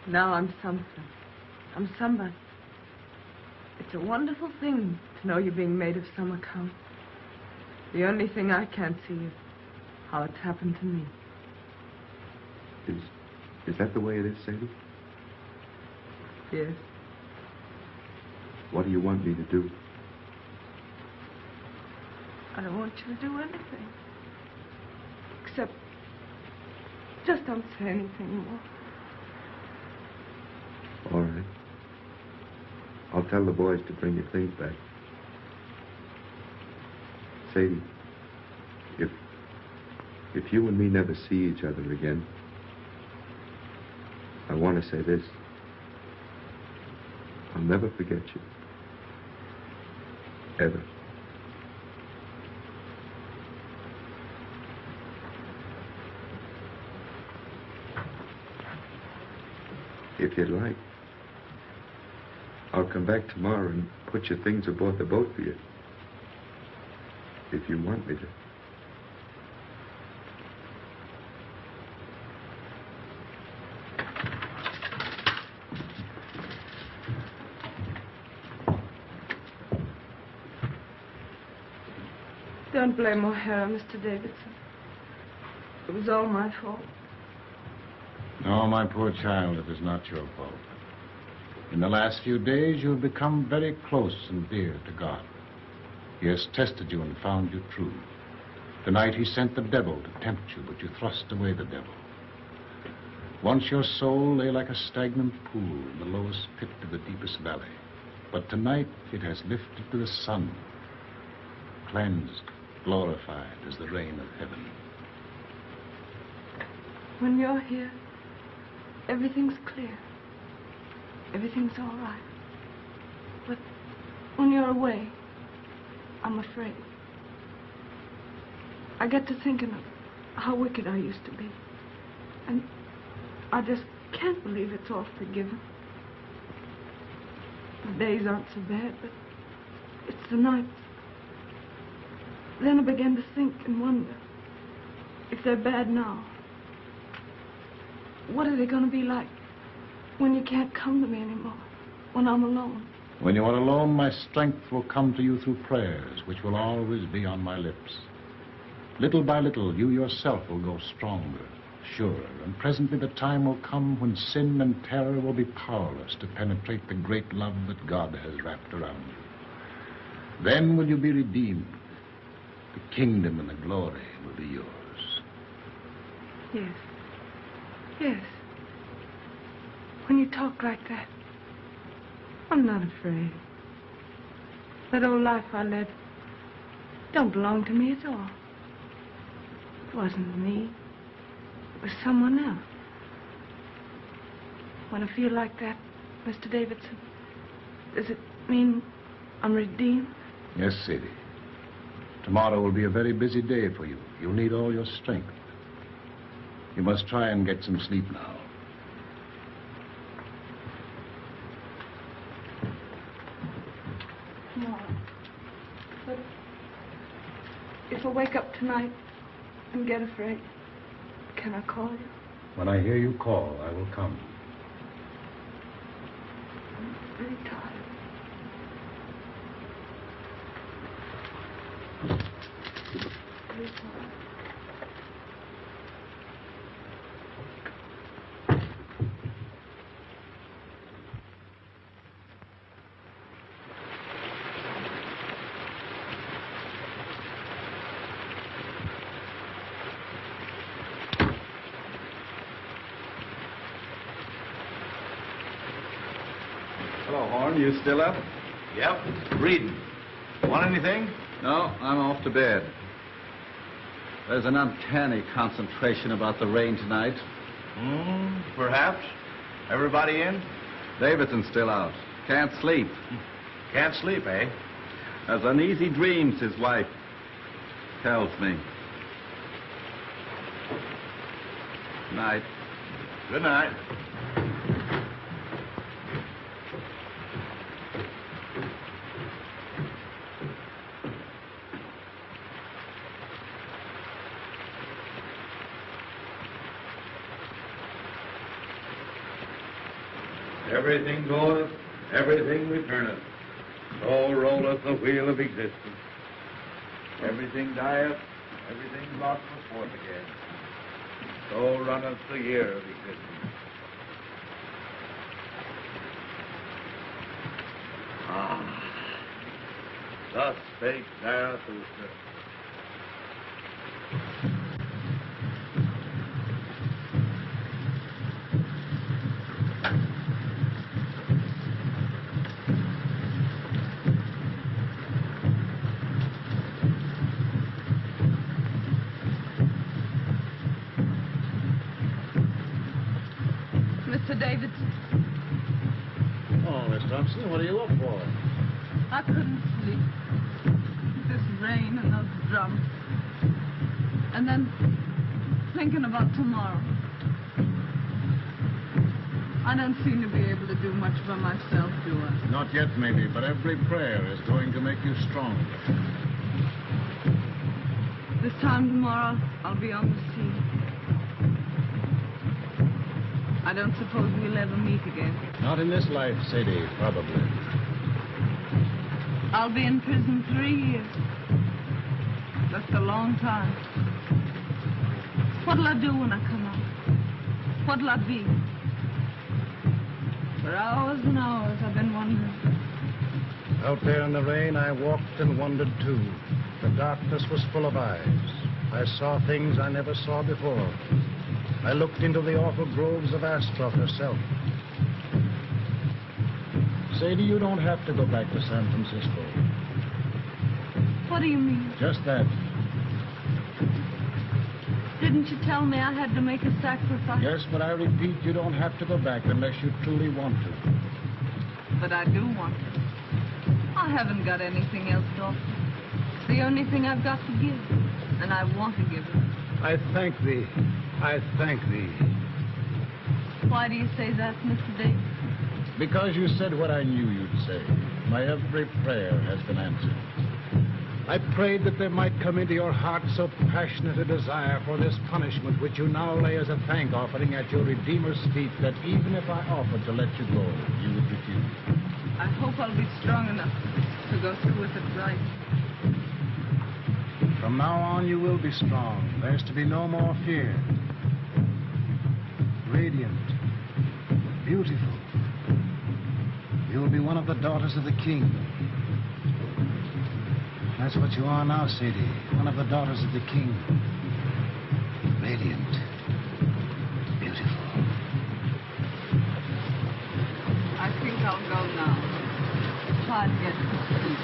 Speaker 4: Now I'm something. I'm somebody. It's a wonderful thing to know you're being made of some account. The only thing I can't see is how it's happened to me.
Speaker 17: Is that the way it is, Sadie?
Speaker 4: Yes.
Speaker 17: What do you want me to do?
Speaker 4: I don't want you to do anything. Except, just don't say anything more.
Speaker 17: All right. I'll tell the boys to bring your things back. Sadie, if you and me never see each other again, I want to say this.
Speaker 19: I'll never forget you. Ever. If you'd like, I'll come back tomorrow and put your things aboard the boat for you. If you want me to.
Speaker 15: Don't blame O'Hara, Mr. Davidson. It was all my fault.
Speaker 9: No, my poor child, it is not your fault. In the last few days, you have become very close and dear to God. He has tested you and found you true. Tonight, he sent the devil to tempt you, but you thrust away the devil. Once your soul lay like a stagnant pool in the lowest pit of the deepest valley. But tonight, it has lifted to the sun, cleansed, glorified as the rain of heaven.
Speaker 15: When you're here, everything's clear. Everything's all right. But when you're away, I'm afraid. I get to thinking of how wicked I used to be. And I just can't believe it's all forgiven. The days aren't so bad, but it's the nights. Then I began to think and wonder if they're bad now. What are they going to be like when you can't come to me anymore, when I'm alone?
Speaker 9: When you are alone, my strength will come to you through prayers, which will always be on my lips. Little by little, you yourself will grow stronger, surer, and presently the time will come when sin and terror will be powerless to penetrate the great love that God has wrapped around you. Then will you be redeemed. The kingdom and the glory will be yours.
Speaker 15: Yes. Yes. When you talk like that, I'm not afraid. That old life I led don't belong to me at all. It wasn't me. It was someone else. When I feel like that, Mr. Davidson, does it mean I'm redeemed?
Speaker 9: Yes, Sadie. Tomorrow will be a very busy day for you. You'll need all your strength. You must try and get some sleep now.
Speaker 15: Tomorrow. But if I wake up tonight and get afraid, can I call you?
Speaker 9: When I hear you call, I will come.
Speaker 15: I'm very tired. Very tired.
Speaker 3: You still up?
Speaker 5: Yep, reading. Want anything?
Speaker 3: No, I'm off to bed. There's an uncanny concentration about the rain tonight.
Speaker 5: Perhaps. Everybody in?
Speaker 3: Davidson's still out. Can't sleep.
Speaker 5: Can't sleep, eh?
Speaker 3: Has uneasy dreams, his wife tells me. Night.
Speaker 5: Good night.
Speaker 10: Everything goeth, everything returneth. So rolleth the wheel of existence. Everything dieth, everything brought forth again. So runneth the year of existence. Thus spake Zarathustra.
Speaker 4: Mr. Davidson.
Speaker 10: Oh,
Speaker 9: Miss Thompson. What are you up for?
Speaker 15: I couldn't sleep. This rain and those drums. And then thinking about tomorrow. I don't seem to be able to do much for myself, do I?
Speaker 9: Not yet, maybe, but every prayer is going to make you stronger.
Speaker 15: This time tomorrow, I'll be on the sea. I don't suppose we'll ever meet again.
Speaker 9: Not in this life, Sadie, probably.
Speaker 15: I'll be in prison 3 years. That's a long time. What'll I do when I come out? What'll I be? For hours and hours, I've been wondering.
Speaker 9: Out there in the rain, I walked and wondered, too. The darkness was full of eyes. I saw things I never saw before. I looked into the awful groves of Astroth herself. Sadie, you don't have to go back to San Francisco.
Speaker 15: What do you mean?
Speaker 9: Just that.
Speaker 15: Didn't you tell me I had to make a sacrifice?
Speaker 9: Yes, but I repeat, you don't have to go back unless you truly want to.
Speaker 15: But I do want to. I haven't got anything else to offer. It's the only thing I've got to give, and I want to give it.
Speaker 9: I thank thee. I thank thee.
Speaker 15: Why do you say that, Mr. Davis?
Speaker 9: Because you said what I knew you'd say. My every prayer has been answered. I prayed that there might come into your heart so passionate a desire for this punishment which you now lay as a thank offering at your Redeemer's feet, that even if I offered to let you go, you would refuse.
Speaker 15: I hope I'll be strong enough to go through with it right.
Speaker 9: From now on, you will be strong. There's to be no more fear. Radiant. Beautiful. You'll be one of the daughters of the king. That's what you are now, Sadie. One of the daughters of the king. Radiant. Beautiful.
Speaker 15: I think I'll go now. Try to get to sleep.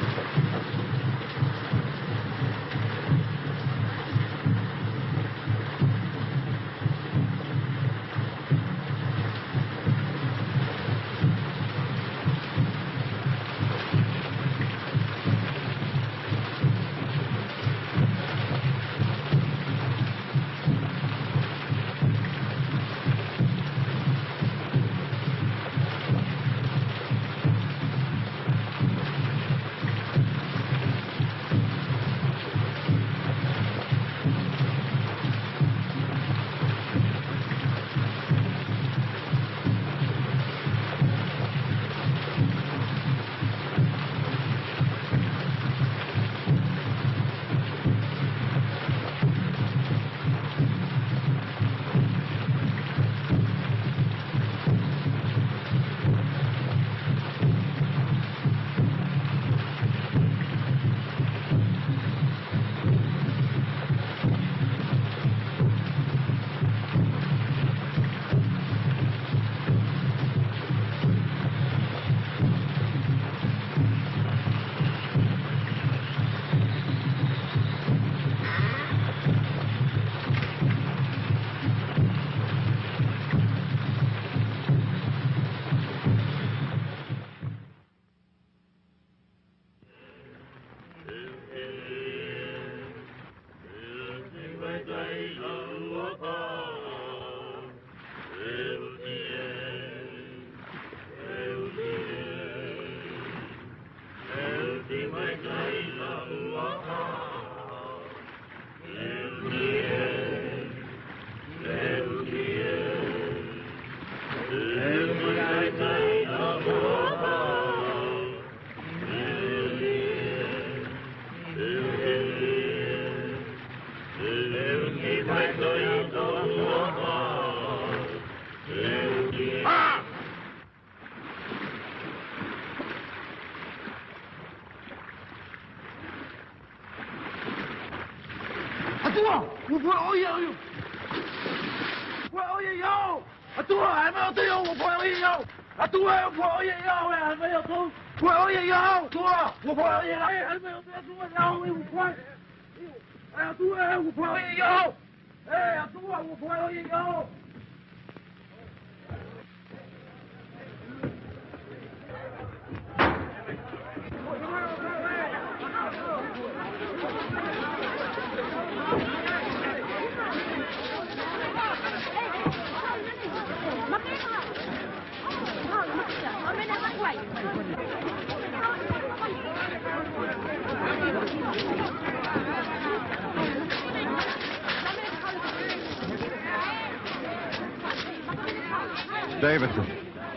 Speaker 3: Davidson.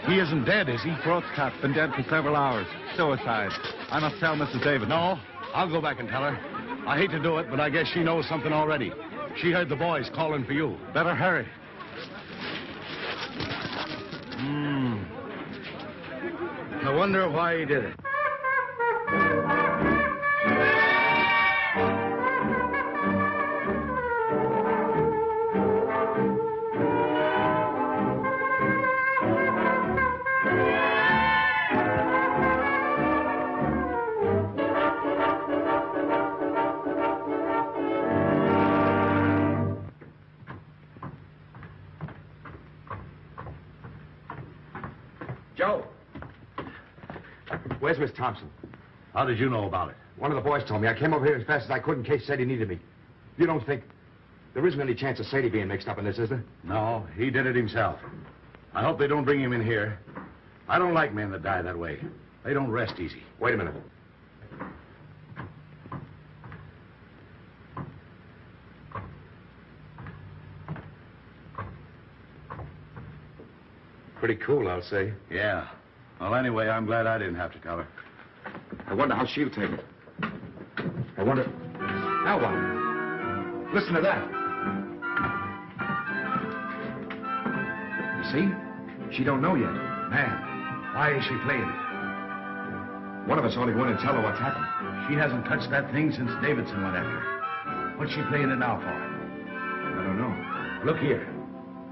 Speaker 3: He isn't dead, is he? Throat cut. Been dead for several hours. Suicide. I must tell Mrs. Davidson.
Speaker 9: No, I'll go back and tell her. I hate to do it, but I guess she knows something already. She heard the boys calling for you.
Speaker 3: Better hurry.
Speaker 10: I wonder why he did it.
Speaker 17: Joe. Where's Miss Thompson?
Speaker 9: How did you know about it?
Speaker 17: One of the boys told me. I came over here as fast as I could in case Sadie needed me. You don't think... There isn't any chance of Sadie being mixed up in this, is there?
Speaker 9: No, he did it himself. I hope they don't bring him in here. I don't like men that die that way. They don't rest easy.
Speaker 17: Wait a minute. Pretty cool, I'll say.
Speaker 9: Yeah. Well, anyway, I'm glad I didn't have to tell her.
Speaker 17: I wonder how she'll take it. I wonder... Now what? Listen to that. You see? She don't know yet.
Speaker 9: Man, why is she playing it?
Speaker 17: One of us ought to go in and tell her what's happened.
Speaker 9: She hasn't touched that thing since Davidson went after her. What's she playing it now for?
Speaker 17: I don't know.
Speaker 9: Look here.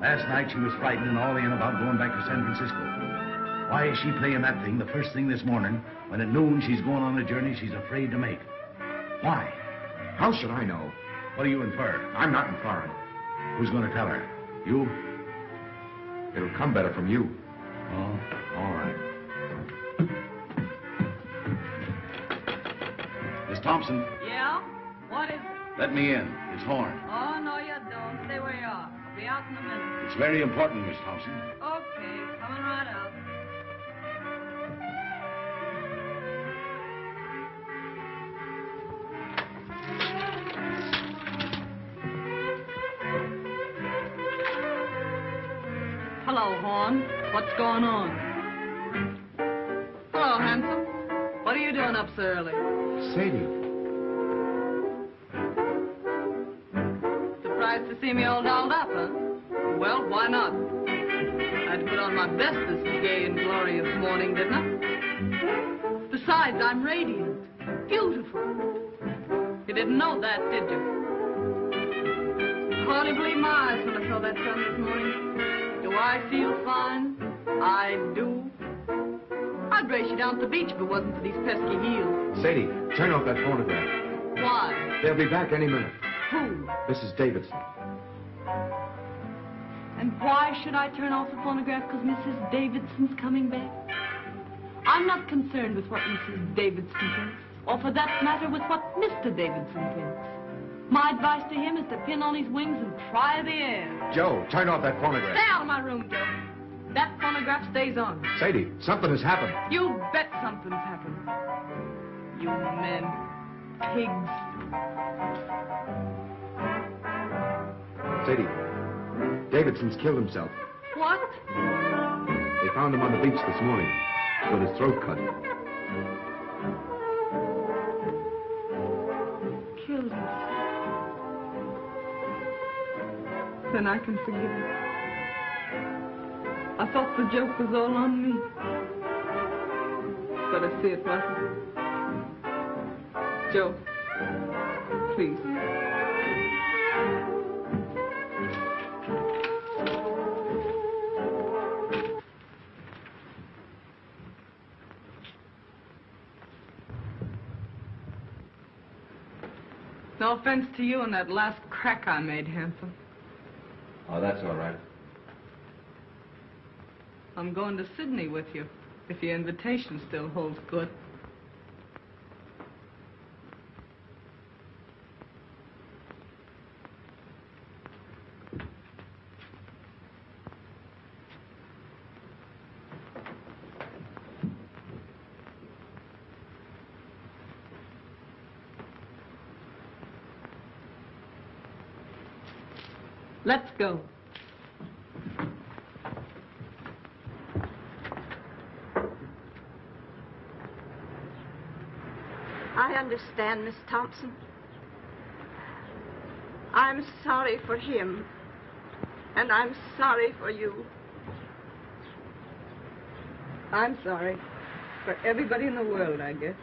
Speaker 9: Last night she was frightened and all in about going back to San Francisco. Why is she playing that thing the first thing this morning when at noon she's going on a journey she's afraid to make? Why?
Speaker 17: How should I know?
Speaker 9: What do you infer?
Speaker 17: I'm not inferring.
Speaker 9: Who's going to tell her? You?
Speaker 17: It'll come better from you.
Speaker 9: Oh, all right. Miss Thompson.
Speaker 4: Yeah? What is it?
Speaker 9: Let me in. It's Horn.
Speaker 4: Oh, no, you don't. Stay where you are. I'll be out in a minute.
Speaker 9: It's very important, Miss Thompson.
Speaker 4: Okay, coming right out. Hello, Horn. What's going on? Hello, handsome. What are you doing up so early?
Speaker 17: Sadie.
Speaker 4: Surprised to see me all dolled up, huh? Well, why not? I had to put on my best this gay and glorious morning, didn't I? Besides, I'm radiant. Beautiful. You didn't know that, did you? I hardly believed my eyes when I saw that sun this morning. Do I feel fine? I do. I'd race you down to the beach if it wasn't for these pesky heels.
Speaker 17: Sadie, turn off that phonograph.
Speaker 4: Why?
Speaker 17: They'll be back any minute.
Speaker 4: Who?
Speaker 17: Mrs. Davidson.
Speaker 4: And why should I turn off the phonograph? Because Mrs. Davidson's coming back? I'm not concerned with what Mrs. Davidson thinks, or for that matter with what Mr. Davidson thinks. My advice to him is to pin on his wings and try the air.
Speaker 17: Joe, turn off that phonograph.
Speaker 4: Stay out of my room, Joe. That phonograph stays on.
Speaker 17: Sadie, something has happened.
Speaker 4: You bet something's happened. You men. Pigs.
Speaker 17: Sadie, Davidson's killed himself.
Speaker 4: What?
Speaker 17: They found him on the beach this morning with his throat cut.
Speaker 15: Killed him. Then I can forgive him. I thought the joke was all on me. But I see it wasn't. Joe, please. No offense to you and that last crack I made, handsome.
Speaker 17: Oh, that's all right.
Speaker 4: I'm going to Sydney with you, if your invitation still holds good. Let's go.
Speaker 6: I understand, Miss Thompson. I'm sorry for him. And I'm sorry for you.
Speaker 4: I'm sorry for everybody in the world, I guess.